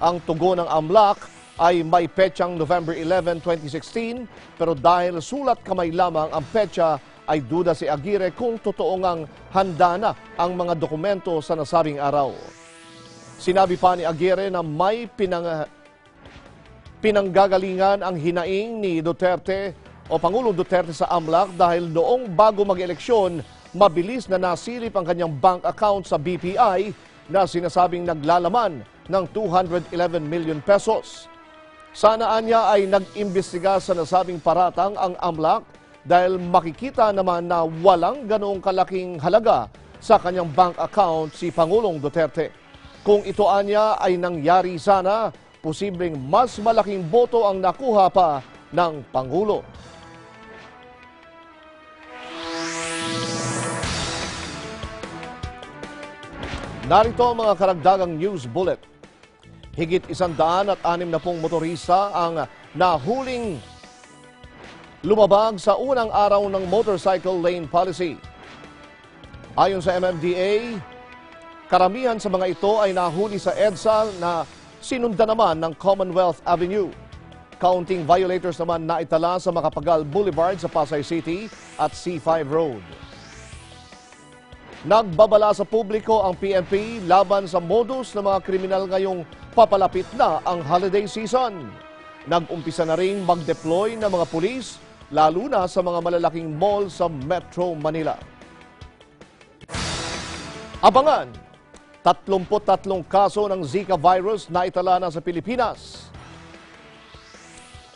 Ang tugon ng AMLAC ay may petsang November 11, 2016 pero dahil sulat kamay lamang ang petsa ay duda si Aguirre kung totoo ngang handa na ang mga dokumento sa nasabing araw. Sinabi pa ni Aguirre na may pinanggagalingan ang hinaing ni Duterte o Pangulong Duterte sa AMLAC dahil noong bago mag-eleksyon, mabilis na nasilip ang kanyang bank account sa BPI na sinasabing naglalaman ng 211 million pesos. Sana anya ay nag-imbestiga sa nasabing paratang ang AMLAC dahil makikita naman na walang ganoong kalaking halaga sa kanyang bank account si Pangulong Duterte. Kung ito anya ay nangyari sana, posibleng mas malaking boto ang nakuha pa ng Pangulo. Narito ang mga karagdagang news bullet. Higit 160 motorista ang nahuling lumabag sa unang araw ng motorcycle lane policy. Ayon sa MMDA, karamihan sa mga ito ay nahuli sa EDSA na sinundan naman ng Commonwealth Avenue. Counting violators naman naitala sa Macapagal Boulevard sa Pasay City at C5 Road. Nagbabala sa publiko ang PNP laban sa modus ng mga kriminal ngayong papalapit na ang holiday season. Nag-umpisa na rin mag-deploy ng mga pulis lalo na sa mga malalaking mall sa Metro Manila. Abangan! 33 kaso ng Zika virus na itala na sa Pilipinas.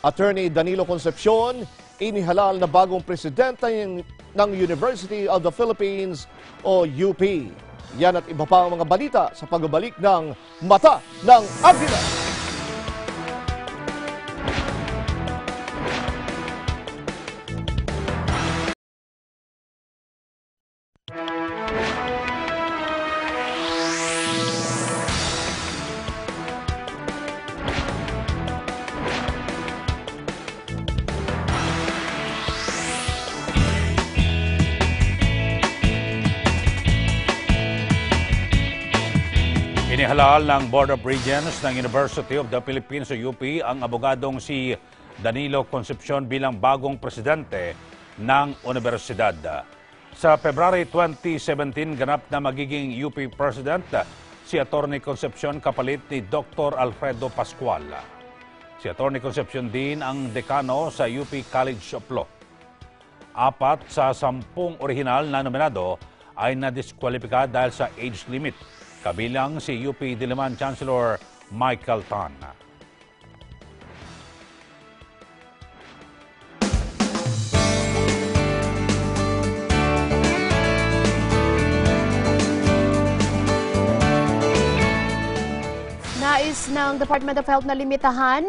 Attorney Danilo Concepcion, inihalal na bagong presidente ng University of the Philippines o UP. Yan at iba pa ang mga balita sa pagbabalik ng Mata ng Agila. Inihalal ng Board of Regents ng University of the Philippines o UP ang abogadong si Danilo Concepcion bilang bagong presidente ng universidad. Sa February 2017, ganap na magiging UP President si Atty. Concepcion kapalit ni Dr. Alfredo Pascual. Si Atty. Concepcion din ang dekano sa UP College of Law. 4 sa 10 orihinal na nominado ay nadiskwalipika dahil sa age limit, kabilang si UP Diliman Chancellor Michael Tan. Nais ng Department of Health na limitahan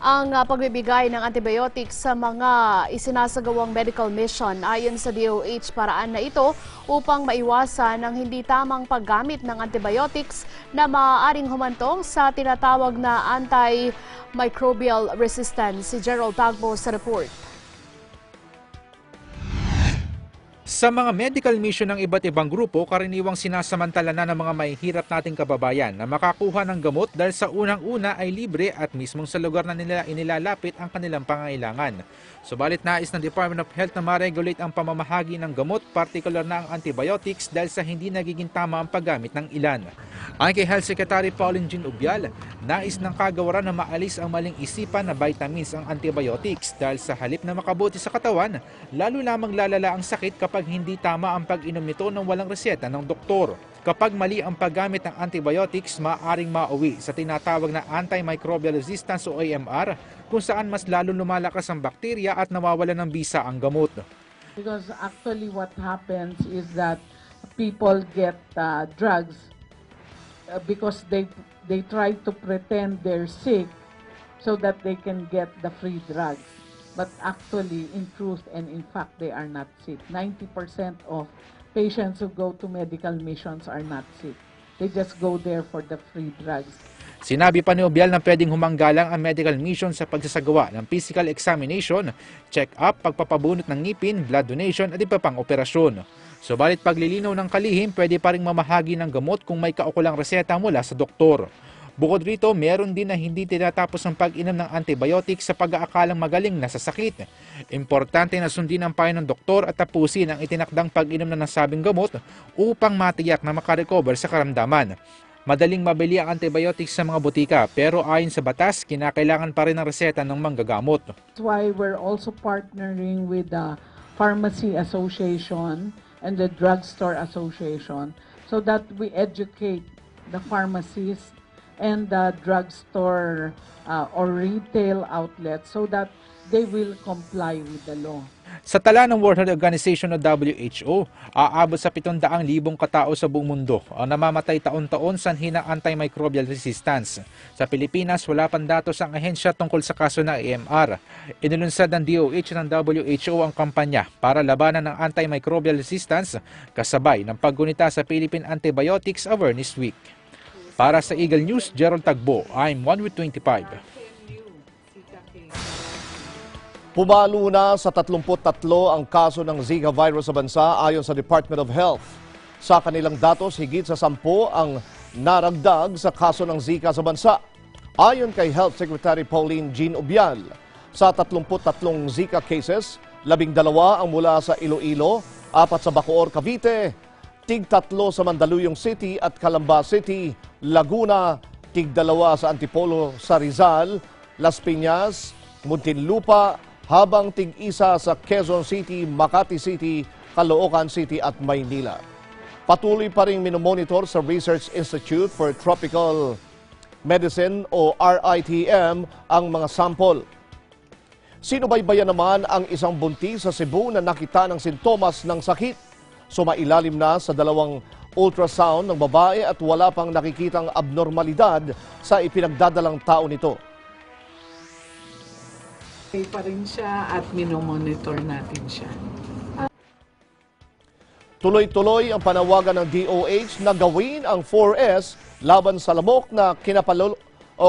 ang pagbibigay ng antibiotics sa mga isinasagawang medical mission. Ayon sa DOH, paraan na ito upang maiwasan ang hindi tamang paggamit ng antibiotics na maaaring humantong sa tinatawag na antimicrobial resistance. Si Gerald Tagbo sa report. Sa mga medical mission ng iba't ibang grupo, karaniwang sinasamantala na ng mga mahihirap nating kababayan na makakuha ng gamot dahil sa unang-una ay libre at mismong sa lugar na nila inilalapit ang kanilang pangailangan. Subalit nais ng Department of Health na ma-regulate ang pamamahagi ng gamot, partikular na ang antibiotics dahil sa hindi nagiging tama ang paggamit ng ilan. Ayon kay Health Secretary Pauline Jean Ubial, nais ng kagawaran na maalis ang maling isipan na vitamins ang antibiotics dahil sa halip na makabuti sa katawan, lalo lamang lalala ang sakit kapag hindi tama ang pag-inom nito ng walang reseta ng doktor. Kapag mali ang paggamit ng antibiotics, maaaring mauwi sa tinatawag na antimicrobial resistance o AMR, kung saan mas lalo lumalakas ang bakterya at nawawala ng bisa ang gamot. Because actually what happens is that people get drugs because they try to pretend they're sick so that they can get the free drugs. But actually, in truth and in fact, they are not sick. 90% of patients who go to medical missions are not sick. They just go there for the free drugs. Sinabi pa ni Ubial na pwedeng humanggalang ang medical mission sa pagsasagawa ng physical examination, check-up, pagpapabunot ng ngipin, blood donation at iba pang operasyon. Subalit paglilinaw ng kalihim, pwede pa ring mamahagi ng gamot kung may kaukulang reseta mula sa doktor. Bukod rito, meron din na hindi tinatapos ang pag-inom ng antibiotics sa pag-aakalang magaling na sa sakit. Importante na sundin ang payo ng doktor at tapusin ang itinakdang pag-inom na nasabing gamot upang matiyak na makarecover sa karamdaman. Madaling mabili ang antibiotics sa mga butika pero ayon sa batas, kinakailangan pa rin ng reseta ng manggagamot. That's why we're also partnering with the Pharmacy Association and the Drugstore Association so that we educate the pharmacists and the drugstore or retail outlets so that they will comply with the law. Sa tala ng World Health Organization o WHO, aabot sa 700,000 katao sa buong mundo ang namamatay taon-taon sanhi ng antimicrobial resistance. Sa Pilipinas, wala pang datos ang ahensya tungkol sa kaso ng AMR. Inilunsad ng DOH ng WHO ang kampanya para labanan ng antimicrobial resistance kasabay ng paggunita sa Philippine Antibiotics Awareness Week. Para sa Eagle News, Gerald Tagbo, I'm 1 with 25. Pumalo na sa 33 ang kaso ng Zika virus sa bansa ayon sa Department of Health. Sa kanilang datos, higit sa 10 ang naragdag sa kaso ng Zika sa bansa. Ayon kay Health Secretary Pauline Jean Ubial, sa 33 Zika cases, 12 ang mula sa Iloilo, 4 sa Bacoor, Cavite, tig-3 sa Mandaluyong City at Calamba City, Laguna, tig-2 sa Antipolo sa Rizal, Las Piñas, Muntinlupa, habang tig-1 sa Quezon City, Makati City, Caloocan City at Maynila. Patuloy pa rin minomonitor sa Research Institute for Tropical Medicine o RITM ang mga sample. Sinubaybayan naman ang isang buntis sa Cebu na nakita ng sintomas ng sakit. Sumailalim na sa 2 ultrasound ng babae at wala pang nakikitang abnormalidad sa ipinagdadalang tao nito. Okay pa rin siya at minomonitor natin siya. Tuloy-tuloy ang panawagan ng DOH na gawin ang 4S laban sa lamok na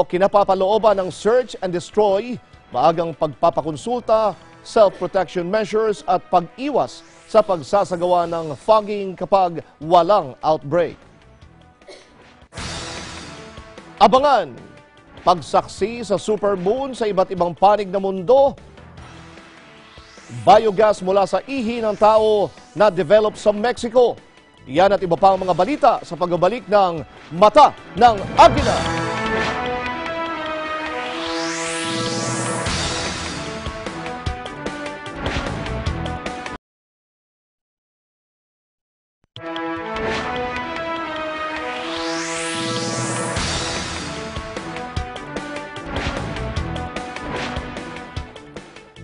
kinapapalooban ng search and destroy, maagang pagpapakonsulta, self-protection measures at pag-iwas sa pagsasagawa ng fogging kapag walang outbreak. Abangan! Pagsaksi sa supermoon sa iba't ibang panig ng mundo, biogas mula sa ihi ng tao na develop sa Mexico. Yan at iba pang mga balita sa pagbabalik ng Mata ng Agila.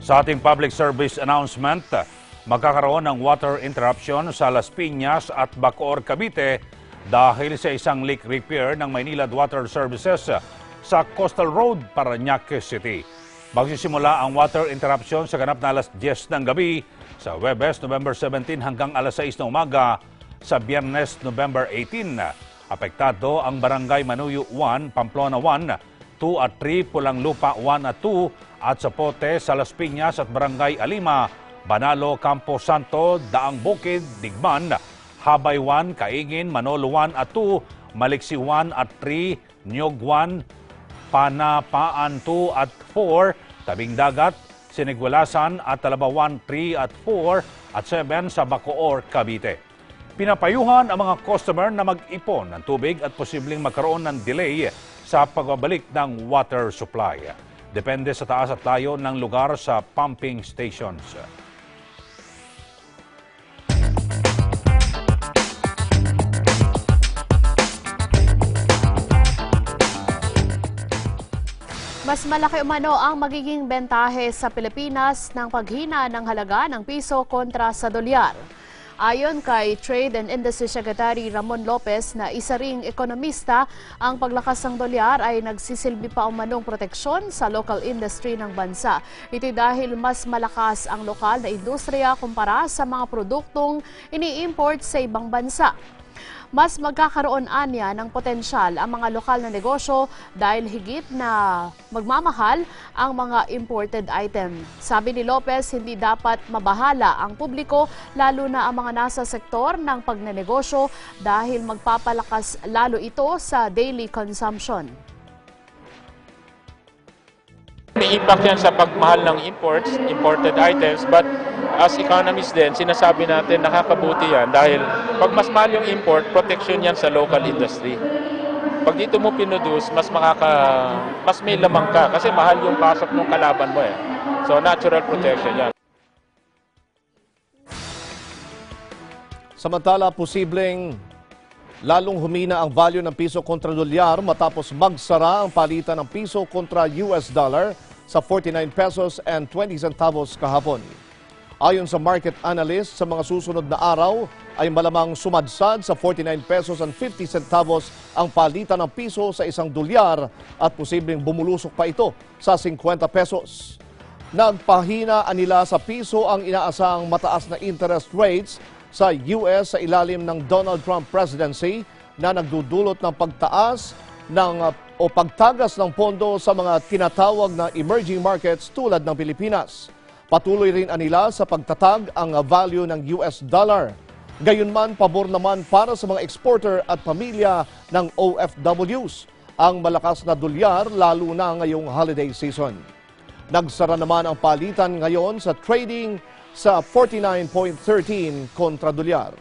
Sa ating public service announcement, magkakaroon ng water interruption sa Las Piñas at Bacoor, Cavite dahil sa isang leak repair ng Maynilad Water Services sa Coastal Road, Parañaque City. Magsisimula ang water interruption sa ganap na alas 10 ng gabi sa Huwebes, November 17 hanggang alas 6 ng umaga sa Biyernes, November 18. Apektado ang Barangay Manuyo 1, Pamplona 1, 2 at 3, Pulang Lupa 1 at 2, at Zapote, Salas Piñas at Barangay Alima, Banalo, Campo Santo, Daang Bukid, Digman, Habay 1, Kaingin, Manolo 1 at 2, Maliksi 1 at 3, Nyog 1, Panapaan 2 at 4, Tabing Dagat, Sinigwalasan at Talaba 1, 3 at 4 at 7 sa Bacoor, Cavite. Pinapayuhan ang mga customer na mag-ipon ng tubig at posibleng magkaroon ng delay sa pagbabalik ng water supply. Depende sa taas at layo ng lugar sa pumping stations. Mas malaki umano ang magiging bentahe sa Pilipinas ng paghina ng halaga ng piso kontra sa dolyar. Ayon kay Trade and Industry Secretary Ramon Lopez na isa ring ekonomista, ang paglakas ng dolyar ay nagsisilbi pa umanong proteksyon sa local industry ng bansa. Ito dahil mas malakas ang lokal na industriya kumpara sa mga produktong ini-import sa ibang bansa. Mas magkakaroon anya ng potensyal ang mga lokal na negosyo dahil higit na magmamahal ang mga imported item. Sabi ni Lopez, hindi dapat mabahala ang publiko lalo na ang mga nasa sektor ng pagnenegosyo dahil magpapalakas lalo ito sa daily consumption. May impact yan sa pagmahal ng imported items, but as economists din, sinasabi natin nakakabuti yan dahil pag mas mahal yung import, protection yan sa local industry. Pag dito mo pinuduce, mas may lamang ka kasi mahal yung pasok ng kalaban mo eh. So natural protection yan. Samantala, posibleng lalong humina ang value ng piso kontra dolyar matapos magsara ang palitan ng piso kontra US dollar sa 49 pesos and 20 centavos kahapon. Ayon sa market analyst, sa mga susunod na araw ay malamang sumadsad sa 49 pesos and 50 centavos ang palitan ng piso sa isang dolyar at posibleng bumulusok pa ito sa 50 pesos. Nagpahina nila sa piso ang inaasahang mataas na interest rates sa US sa ilalim ng Donald Trump presidency na nagdudulot ng pagtaas o pagtagas ng pondo sa mga tinatawag na emerging markets tulad ng Pilipinas. Patuloy rin nila sa pagtatag ang value ng US dollar. Gayunman, pabor naman para sa mga exporter at pamilya ng OFWs ang malakas na dolyar lalo na ngayong holiday season. Nagsara naman ang palitan ngayon sa trading sa 49.13 kontra dolyar.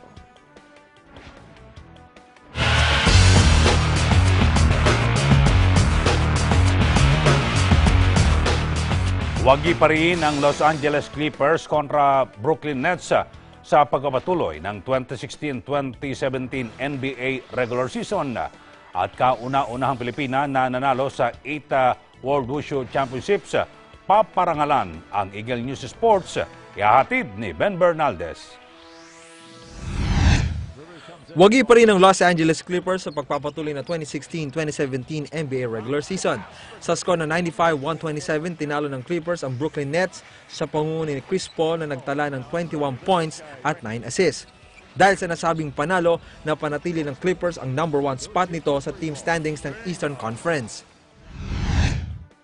Wagi pa rin ang Los Angeles Clippers kontra Brooklyn Nets sa pagpapatuloy ng 2016-2017 NBA regular season at kauna-unahang Pilipina na nanalo sa 8 World Wushu Championships. Paparangalan ang Eagle News Sports. Ihahatid ni Ben Bernaldez. Wagi pa rin ang Los Angeles Clippers sa pagpapatuloy na 2016-2017 NBA regular season. Sa score na 95-127, tinalo ng Clippers ang Brooklyn Nets sa pangunguna ni Chris Paul na nagtala ng 21 points at 9 assists. Dahil sa nasabing panalo, napanatili ng Clippers ang #1 spot nito sa team standings ng Eastern Conference.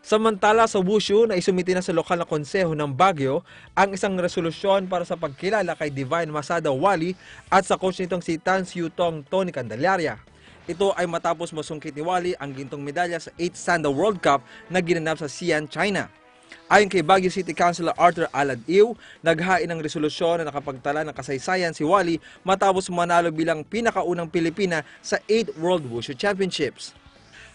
Samantala sa Wushu na isumiti na sa lokal na konseho ng Baguio ang isang resolusyon para sa pagkilala kay Divine Masada Wally at sa coach nitong si Tan Siu Tong Tony Candelaria. Ito ay matapos masungkit ni Wally ang gintong medalya sa 8th Sanda World Cup na ginanap sa Xi'an, China. Ayon kay Baguio City Councilor Arthur Alad-Iw, naghain ng resolusyon na nakapagtala ng kasaysayan si Wally matapos manalo bilang pinakaunang Pilipina sa 8th World Wushu Championships.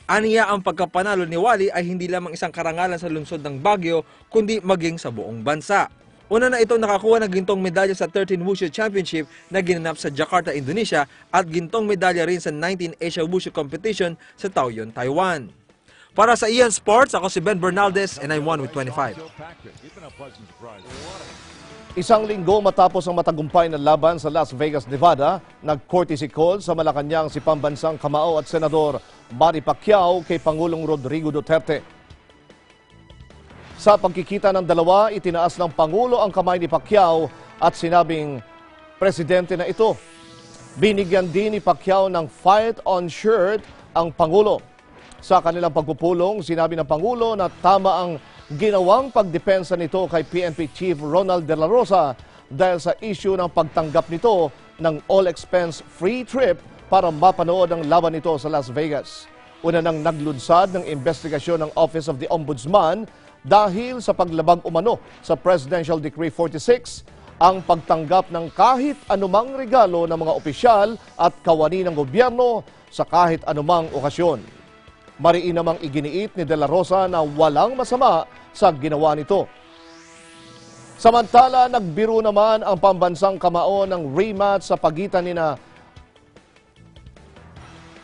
Aniya ang pagkapanalo ni Wally ay hindi lamang isang karangalan sa lungsod ng Baguio, kundi maging sa buong bansa. Una na ito nakakuha ng gintong medalya sa 13 Wushu Championship na ginanap sa Jakarta, Indonesia at gintong medalya rin sa 19 Asia Wushu Competition sa Taoyuan, Taiwan. Para sa Ian Sports, ako si Ben Bernaldez and I'm 1 with 25. Isang linggo matapos ang matagumpay na laban sa Las Vegas, Nevada, nag-courtesy call sa Malacanang si pambansang kamao at senador Manny Pacquiao kay Pangulong Rodrigo Duterte. Sa pagkikita ng dalawa, itinaas ng Pangulo ang kamay ni Pacquiao at sinabing presidente na ito. Binigyan din ni Pacquiao ng fight on shirt ang Pangulo. Sa kanilang pagpupulong, sinabi ng Pangulo na tama ang ginawang pagdepensa nito kay PNP Chief Ronald De La Rosa dahil sa issue ng pagtanggap nito ng all-expense free trip para mapanood ang laban nito sa Las Vegas. Una nang naglunsad ng investigasyon ng Office of the Ombudsman dahil sa paglabag umano sa Presidential Decree 46, ang pagtanggap ng kahit anumang regalo ng mga opisyal at kawani ng gobyerno sa kahit anumang okasyon. Mariin namang iginiit ni De La Rosa na walang masama sa ginawa nito. Samantala, nagbiro naman ang pambansang kamao ng rematch sa pagitan nina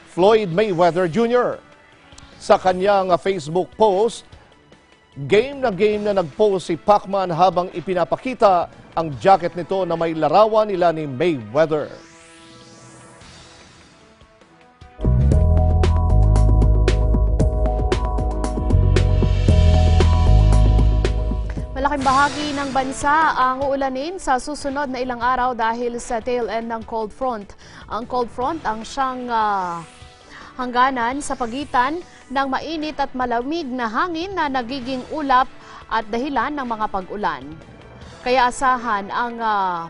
Floyd Mayweather Jr. Sa kanyang Facebook post, game na nag-post si Pacman habang ipinapakita ang jacket nito na may larawan nila ni Mayweather. Malaking bahagi ng bansa ang uulanin sa susunod na ilang araw dahil sa tail end ng cold front. Ang cold front ang siyang hangganan sa pagitan ng mainit at malamig na hangin na nagiging ulap at dahilan ng mga pag-ulan. Kaya asahan ang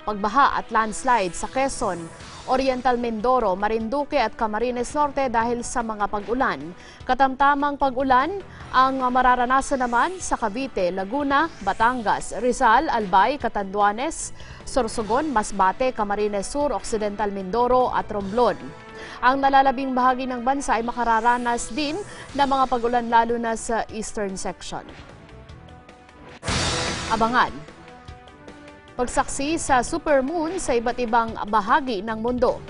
pagbaha at landslide sa Quezon, Oriental Mindoro, Marinduque at Camarines Norte dahil sa mga pag-ulan. Katamtamang pag-ulan ang mararanasan naman sa Cavite, Laguna, Batangas, Rizal, Albay, Catanduanes, Sorsogon, Masbate, Camarines Sur, Occidental Mindoro at Romblon. Ang nalalabing bahagi ng bansa ay makararanas din ng mga pag-ulan lalo na sa eastern section. Abangan pagsaksi sa supermoon sa iba't ibang bahagi ng mundo.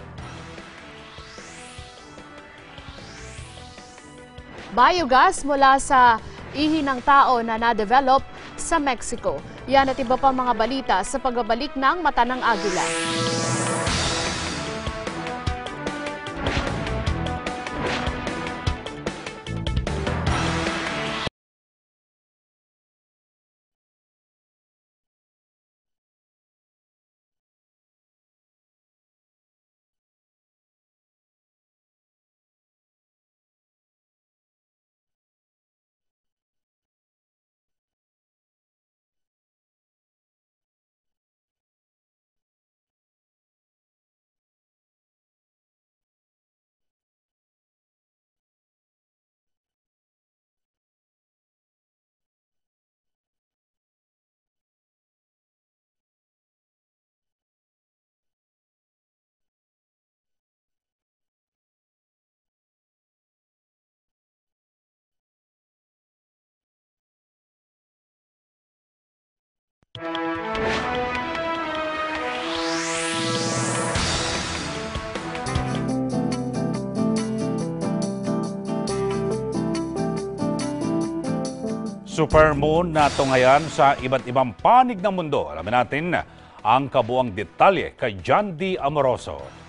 Biogas mula sa ihi ng tao na na-develop sa Mexico. Yan at iba pang mga balita sa pagbabalik ng Mata ng Agila. Supermoon na tunghayan sa iba't ibang panig ng mundo. Alamin natin ang kabuang detalye kay John D. Amoroso.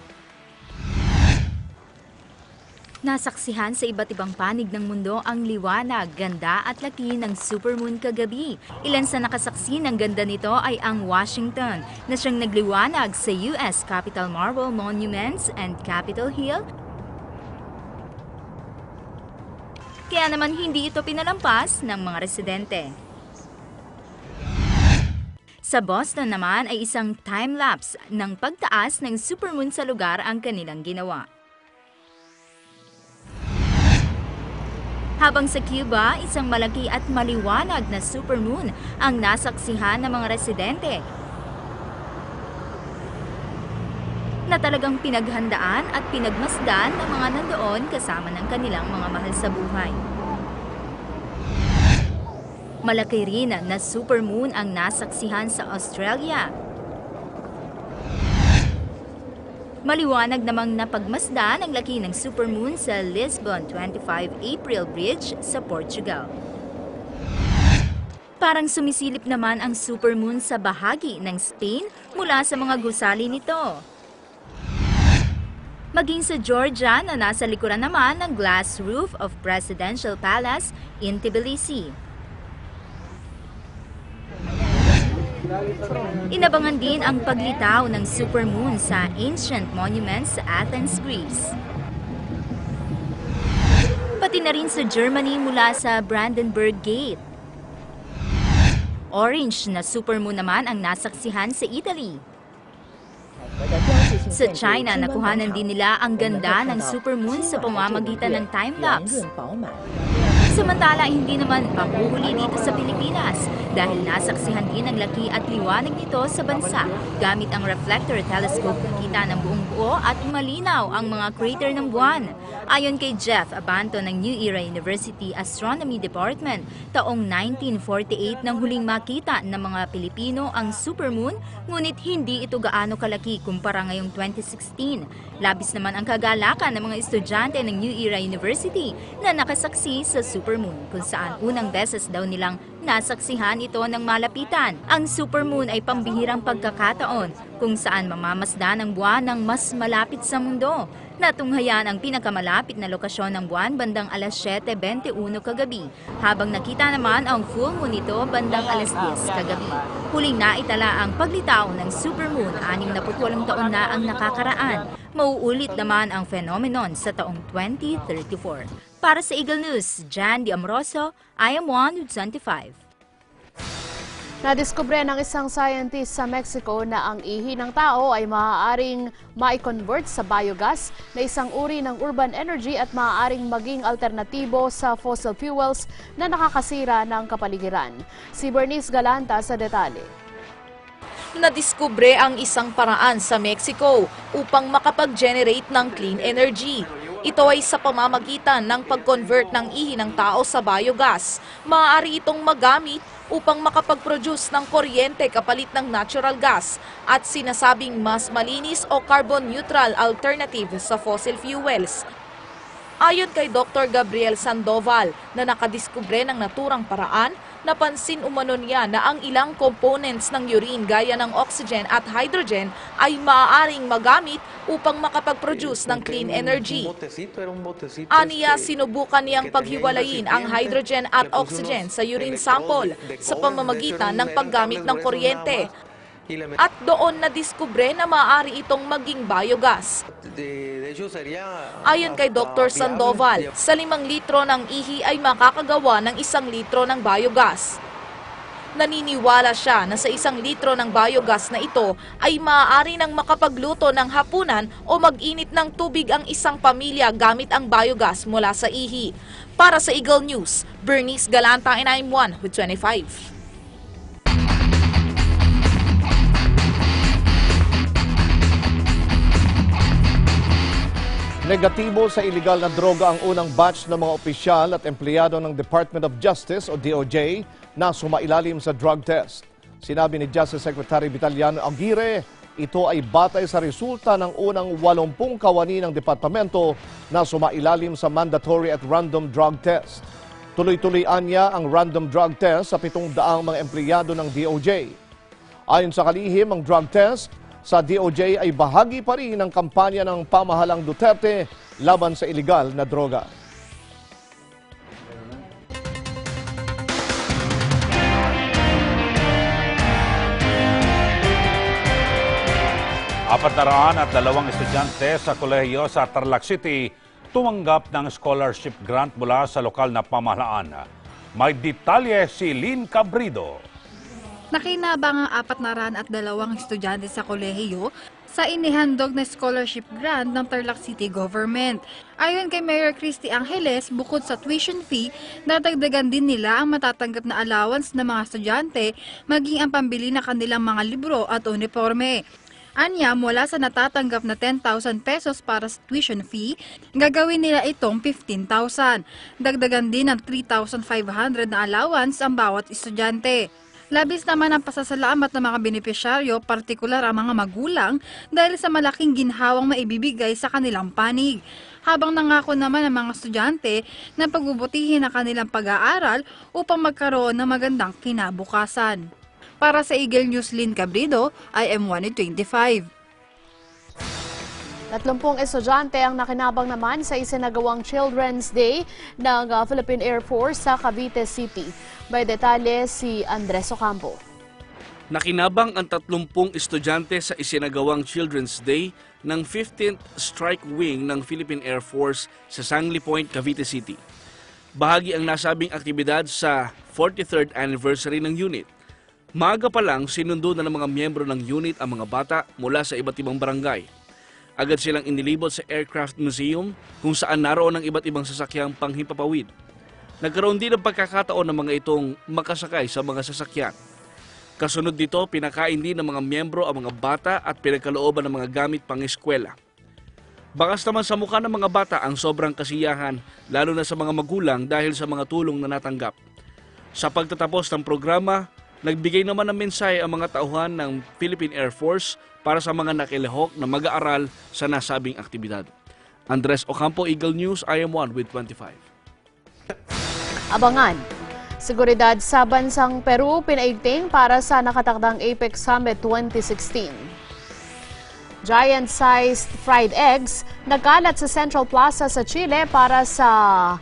Nasaksihan sa iba't ibang panig ng mundo ang liwanag, ganda at laki ng supermoon kagabi. Ilan sa nakasaksi ng ganda nito ay ang Washington na siyang nagliwanag sa US Capitol Marble Monuments and Capitol Hill. Kaya naman hindi ito pinalampas ng mga residente. Sa Boston naman ay isang time-lapse ng pagtaas ng supermoon sa lugar ang kanilang ginawa. Habang sa Cuba, isang malaki at maliwanag na supermoon ang nasaksihan ng mga residente na talagang pinaghandaan at pinagmasdan ng mga nandoon kasama ng kanilang mga mahal sa buhay. Malaki rin na supermoon ang nasaksihan sa Australia. Maliwanag namang napagmasdan ang laki ng supermoon sa Lisbon 25 April Bridge sa Portugal. Parang sumisilip naman ang supermoon sa bahagi ng Spain mula sa mga gusali nito. Maging sa Georgia na nasa likuran naman ng glass roof of Presidential Palace in Tbilisi. Inabangan din ang paglitaw ng supermoon sa ancient monuments sa Athens, Greece. Pati na rin sa Germany mula sa Brandenburg Gate. Orange na supermoon naman ang nasaksihan sa Italy. Sa China, nakuhanan din nila ang ganda ng supermoon sa pamamagitan ng time-lapse. Samantala, hindi naman mahuhuli dito sa Pilipinas dahil nasaksihan din ang laki at liwanag nito sa bansa. Gamit ang reflector telescope, nakita ng buong buo at malinaw ang mga crater ng buwan. Ayon kay Jeff Abanto ng New Era University Astronomy Department, taong 1948 nang huling makita ng mga Pilipino ang supermoon, ngunit hindi ito gaano kalaki kumpara ngayong 2016. Labis naman ang kagalakan ng mga estudyante ng New Era University na nakasaksi sa supermoon, kung saan unang beses daw nilang nasaksihan ito ng malapitan. Ang supermoon ay pambihirang pagkakataon kung saan mamamasdan ang buwan ng mas malapit sa mundo. Natunghayan ang pinakamalapit na lokasyon ng buwan bandang alas 7:21 kagabi, habang nakita naman ang full moon nito bandang alas 10 kagabi. Huling naitala ang paglitaw ng supermoon, 68 taon na ang nakakaraan. Mauulit naman ang phenomenon sa taong 2034. Para sa Eagle News, Jan Di Amoroso, IM1 with 25. Nadiskubre ng isang scientist sa Mexico na ang ihi ng tao ay maaaring mai-convert sa biogas na isang uri ng urban energy at maaaring maging alternatibo sa fossil fuels na nakakasira ng kapaligiran. Si Bernice Galanta sa detalye. Nadiskubre ang isang paraan sa Mexico upang makapag-generate ng clean energy. Ito ay sa pamamagitan ng pag-convert ng ihi ng tao sa biogas. Maaari itong magamit upang makapag-produce ng kuryente kapalit ng natural gas at sinasabing mas malinis o carbon neutral alternative sa fossil fuels. Ayon kay Dr. Gabriel Sandoval na nakadiskubre ng naturang paraan, napansin umano niya na ang ilang components ng urine gaya ng oxygen at hydrogen ay maaaring magamit upang makapag-produce ng clean energy. Aniya, sinubukan niyang paghiwalayin ang hydrogen at oxygen sa urine sample sa pamamagitan ng paggamit ng kuryente. At doon nadiskubre na maaari itong maging biogas. Ayon kay Dr. Sandoval, sa 5 litro ng ihi ay makakagawa ng 1 litro ng biogas. Naniniwala siya na sa 1 litro ng biogas na ito ay maaari nang makapagluto ng hapunan o mag-init ng tubig ang isang pamilya gamit ang biogas mula sa ihi. Para sa Eagle News, Bernice Galanta, and I'm 1 with 25. Negatibo sa iligal na droga ang unang batch ng mga opisyal at empleyado ng Department of Justice o DOJ na sumailalim sa drug test. Sinabi ni Justice Secretary Vitaliano Aguirre, ito ay batay sa resulta ng unang 80 kawani ng departamento na sumailalim sa mandatory at random drug test. Tuloy-tuloyan niya ang random drug test sa 700 mga empleyado ng DOJ. Ayon sa kalihim, ang drug test sa DOJ ay bahagi pa rin ng kampanya ng pamahalang Duterte laban sa iligal na droga. Apat na 2 estudyante sa kolehiyo sa Tarlac City tumanggap ng scholarship grant mula sa lokal na pamahalaan. May detalye si Lynn Cabrido. Nakinabang ang 402 estudyante sa kolehiyo sa inihandog na scholarship grant ng Tarlac City Government. Ayon kay Mayor Christy Angeles, bukod sa tuition fee, nadagdagan din nila ang matatanggap na allowance ng mga estudyante, maging ang pambili ng kanilang mga libro at uniforme. Anya, mula sa natatanggap na 10,000 pesos para sa tuition fee, gagawin nila itong 15,000. Dagdagan din ng 3,500 na allowance ang bawat estudyante. Labis naman ang pasasalamat ng mga benepisyaryo, partikular ang mga magulang, dahil sa malaking ginhawang maibibigay sa kanilang panig. Habang nangako naman ang mga estudyante na pagbubutihin ang kanilang pag-aaral upang magkaroon ng magandang kinabukasan. Para sa Eagle News, Lynn Cabrido, IM125. 30 estudyante ang nakinabang naman sa isinagawang Children's Day ng Philippine Air Force sa Cavite City. May detalye si Andres Ocampo. Nakinabang ang 30 estudyante sa isinagawang Children's Day ng 15th Strike Wing ng Philippine Air Force sa Sangley Point, Cavite City. Bahagi ang nasabing aktibidad sa 43rd anniversary ng unit. Maaga pa lang sinundo na ng mga miyembro ng unit ang mga bata mula sa iba't ibang barangay. Agad silang inilibot sa Aircraft Museum kung saan naroon ang iba't ibang sasakyang panghimpapawid. Nagkaroon din ng pagkakataon ng mga itong makasakay sa mga sasakyan. Kasunod dito, pinakain din ng mga miyembro ang mga bata at pinagkalooban ng mga gamit pang-eskwela. Bakas naman sa mukha ng mga bata ang sobrang kasiyahan, lalo na sa mga magulang dahil sa mga tulong na natanggap. Sa pagtatapos ng programa, nagbigay naman ng mensahe ang mga tauhan ng Philippine Air Force para sa mga nakilahok na mag-aaral sa nasabing aktibidad. Andres Ocampo, Eagle News, IM1 with 25. Abangan. Seguridad sa bansang Peru pinaigting para sa nakatakdang APEC Summit 2016. Giant-sized fried eggs nagkalat sa Central Plaza sa Chile para sa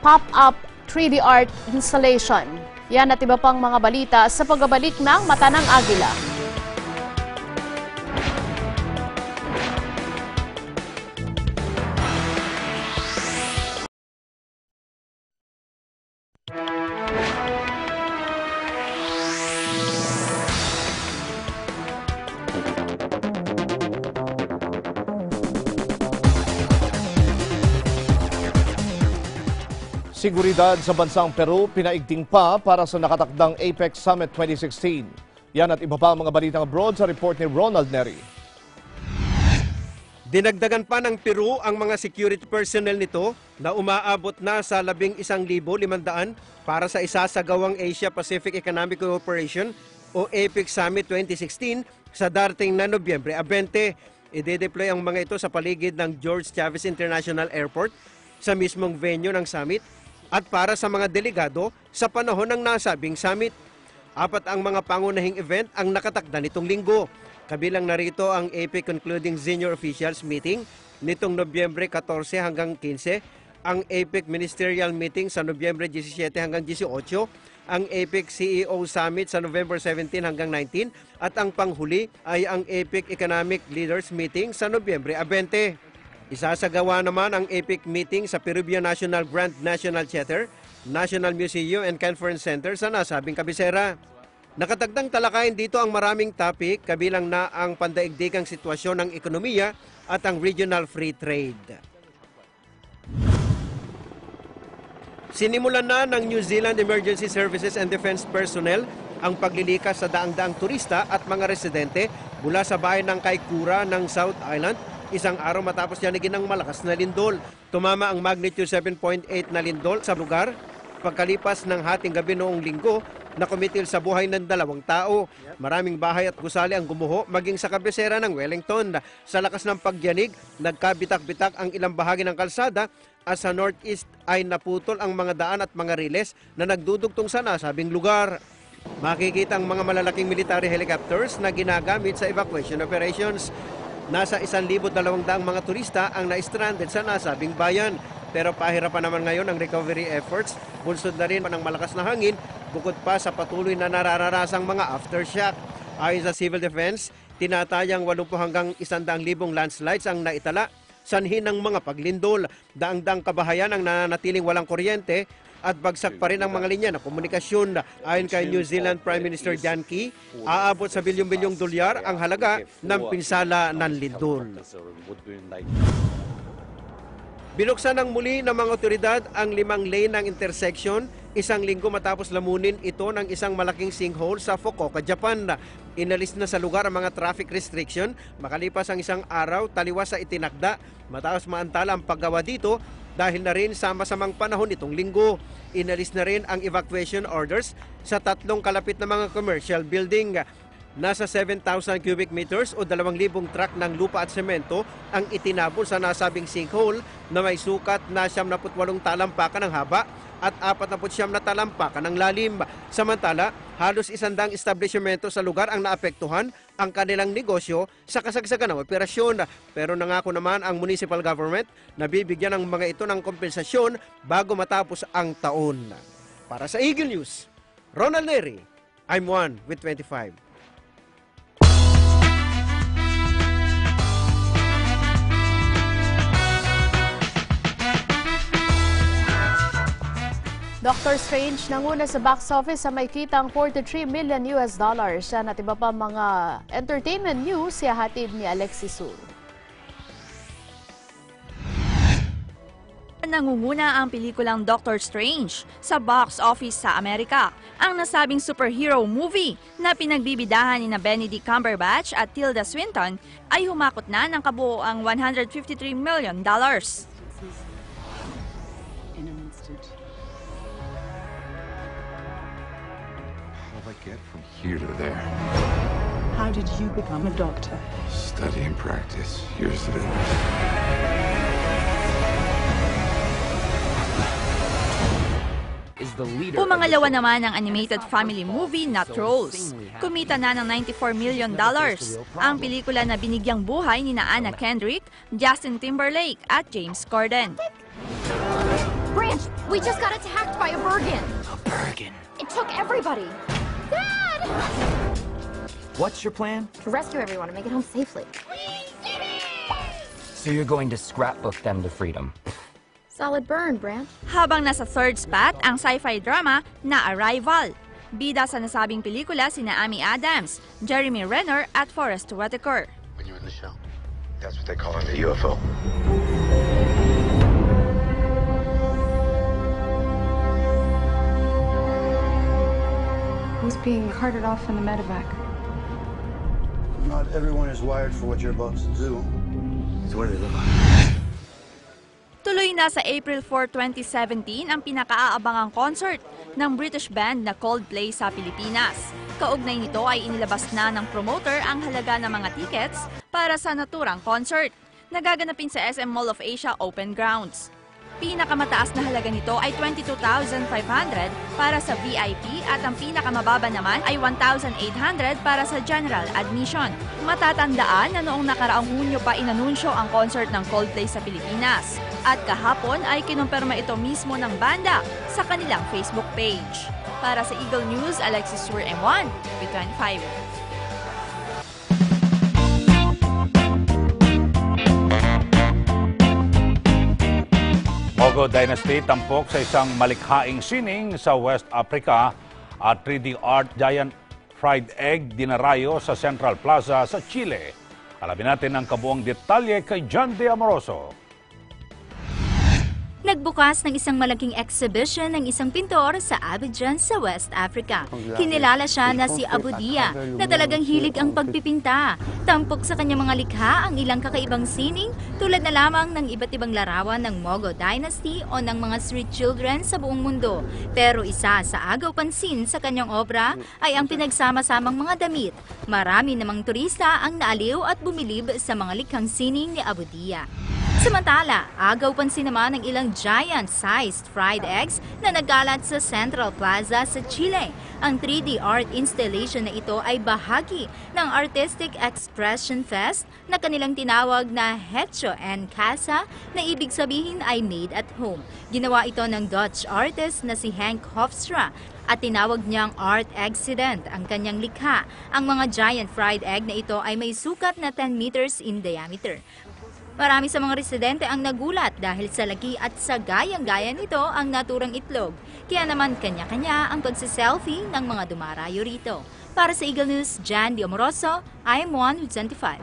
pop-up 3D art installation. Yan at iba pang mga balita sa pagbabalik ng Mata ng Agila. Seguridad sa bansang Peru pinaigting pa para sa nakatakdang APEC Summit 2016. Yan at iba pa mga balitang abroad sa report ni Ronald Neri. Dinagdagan pa ng Peru ang mga security personnel nito na umaabot na sa 11,500 para sa isasagawang Asia-Pacific Economic Cooperation o APEC Summit 2016 sa darating na Nobyembre 20. Ide-deploy ang mga ito sa paligid ng George Chavez International Airport sa mismong venue ng summit at para sa mga delegado sa panahon ng nasabing summit. 4 ang mga pangunahing event ang nakatakda nitong linggo. Kabilang narito ang APEC Concluding Senior Officials Meeting nitong Nobyembre 14 hanggang 15, ang APEC Ministerial Meeting sa Nobyembre 17 hanggang 18, ang APEC CEO Summit sa November 17 hanggang 19, at ang panghuli ay ang APEC Economic Leaders Meeting sa Nobyembre 20. Isasagawa naman ang APEC meeting sa Peruvian National Grand National Theater, National Museum and Conference Center sa nasabing kabisera. Nakatagdang talakayin dito ang maraming topic, kabilang na ang pandaigdigang sitwasyon ng ekonomiya at ang regional free trade. Sinimulan na ng New Zealand Emergency Services and Defense Personnel ang paglilikas sa daang-daang turista at mga residente mula sa bayan ng Kaikoura ng South Island, isang araw matapos yanigin ng malakas na lindol. Tumama ang magnitude 7.8 na lindol sa lugar pagkalipas ng hating gabi noong linggo na kumitil sa buhay ng 2 tao. Maraming bahay at gusali ang gumuho maging sa kabisera ng Wellington. Sa lakas ng pagyanig, nagkabitak-bitak ang ilang bahagi ng kalsada at sa northeast ay naputol ang mga daan at mga riles na nagdudugtong sa nasabing lugar. Makikita ang mga malalaking military helicopters na ginagamit sa evacuation operations. Nasa 1,200 mga turista ang na-stranded sa nasabing bayan. Pero pahirapan naman ngayon ang recovery efforts. Bunsod na rin ng malakas na hangin, bukod pa sa patuloy na narararasang mga aftershock. Ayon sa Civil Defense, tinatayang 80 hanggang 100,000 landslides ang naitala, sanhi ng mga paglindol. Daang-daang kabahayan ang nananatiling walang kuryente at bagsak pa rin ang mga linya na komunikasyon. Ayon kay New Zealand Prime Minister John Key, aabot sa bilyong-bilyong dolyar ang halaga ng pinsala ng lindol. Binuksan ng muli ng mga otoridad ang 5 lane ng intersection, 1 linggo matapos lamunin ito ng isang malaking sinkhole sa Fukuoka, Japan. Inalis na sa lugar ang mga traffic restriction makalipas ang 1 araw taliwas sa itinakda. Matapos maantala ang paggawa dito, dahil na rin sa masamang panahon itong linggo. Inalis na rin ang evacuation orders sa 3 kalapit na mga commercial building. Nasa 7,000 cubic meters o 2,000 truck ng lupa at semento ang itinabol sa nasabing sinkhole na may sukat na 78 talampakan ng haba at 49 na talampakan ng lalim. Samantala, halos 100 establishmento sa lugar ang naapektuhan ang kanilang negosyo sa kasagsagan ng operasyon. Pero nangako naman ang municipal government na bibigyan ng mga ito ng kompensasyon bago matapos ang taon. Para sa Eagle News, Ronald Neri, I'm 1 with 25. Doctor Strange nanguna sa box office sa may kitang $43 million. Yan at iba pa mga entertainment news siya hatid ni Alexis Su. Nangunguna ang pelikulang Doctor Strange sa box office sa Amerika. Ang nasabing superhero movie na pinagbibidahan ni Benedict Cumberbatch at Tilda Swinton ay humakot na ng kabuoang $153 million. Get from here to there. How did you become a doctor? Study and practice. Years of it. Pumangalawa naman ang animated family movie na Trolls. Kumita na ng $94 million. Ang pelikula na binigyang buhay ni Anna Kendrick, Justin Timberlake at James Corden. Branch, we just got attacked by a Bergen. A Bergen? It took everybody. Dad! What's your plan? To rescue everyone and make it home safely. So you're going to scrapbook them to freedom. Solid burn, Branch. Habang nasa third spot ang sci-fi drama na Arrival. Bida sa nasabing pelikula sina Amy Adams, Jeremy Renner at Forrest Whitaker. When you're in the show, that's what they call it, a UFO. Who's being carted off in the medevac? Not everyone is wired for what you're about to do. So what do they look like? Tuloy na sa April 4, 2017 ang pinakaaabangang concert ng British band na Coldplay sa Pilipinas. Kaugnay nito ay inilabas na ng promoter ang halaga ng mga tickets para sa naturang concert. Nagaganapin sa SM Mall of Asia Open Grounds. Pinakamataas na halaga nito ay 22,500 para sa VIP at ang pinakamababa naman ay 1,800 para sa general admission. Matatandaan na noong nakaraang Hunyo pa inanunsyo ang concert ng Coldplay sa Pilipinas. At kahapon ay kinumpirma ito mismo ng banda sa kanilang Facebook page. Para sa Eagle News, Alexis Sur M1, with 25. Mogo Dynasty tampok sa isang malikhaing sining sa West Africa at 3D art giant fried egg dinarayo sa Central Plaza sa Chile. Alamin natin ang kabuong detalye kay John De Amoroso. Nagbukas ng isang malaking exhibition ng isang pintor sa Abidjan sa West Africa. Kinilala siya na si Abu Dia na talagang hilig ang pagpipinta. Tampok sa kanyang mga likha ang ilang kakaibang sining tulad na lamang ng iba't ibang larawan ng Mogo Dynasty o ng mga street children sa buong mundo. Pero isa sa agaw pansin sa kanyang obra ay ang pinagsama-samang mga damit. Marami namang turista ang naaliw at bumilib sa mga likhang sining ni Abu Dia. Samantala, agaw pansin naman ng ilang giant-sized fried eggs na nagkalat sa Central Plaza sa Chile. Ang 3D art installation na ito ay bahagi ng Artistic Expression Fest na kanilang tinawag na Hecho en Casa na ibig sabihin ay made at home. Ginawa ito ng Dutch artist na si Henk Hofstra at tinawag niyang art accident ang kanyang likha. Ang mga giant fried egg na ito ay may sukat na 10 meters in diameter. Marami sa mga residente ang nagulat dahil sa laki at sa gayang-gaya nito ang naturang itlog. Kaya naman kanya-kanya ang pagsiselfie ng mga dumarayo rito. Para sa Eagle News, Jan De Amoroso, I'm 1 with 25.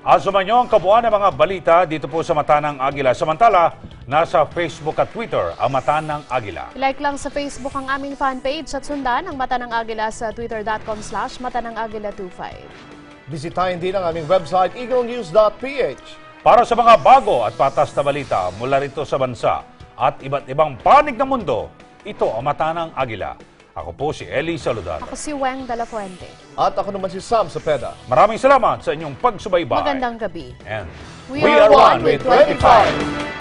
Asuman nyo ang kabuuan ng mga balita dito po sa Mata ng Agila. Samantala, nasa Facebook at Twitter ang Mata ng Agila. Like lang sa Facebook ang aming fanpage at sundan ang Mata ng Agila sa twitter.com/matanangagila25. Bisitahin din ang aming website eaglenews.ph. Para sa mga bago at patas na balita mula rito sa bansa at iba't ibang panig ng mundo, ito ang Mata ng Agila. Ako po si Eli Saludar. Ako si Weng de la Fuente. At ako naman si Sam Cepeda. Maraming salamat sa inyong pagsubaybay. Magandang gabi. And We are one with 25.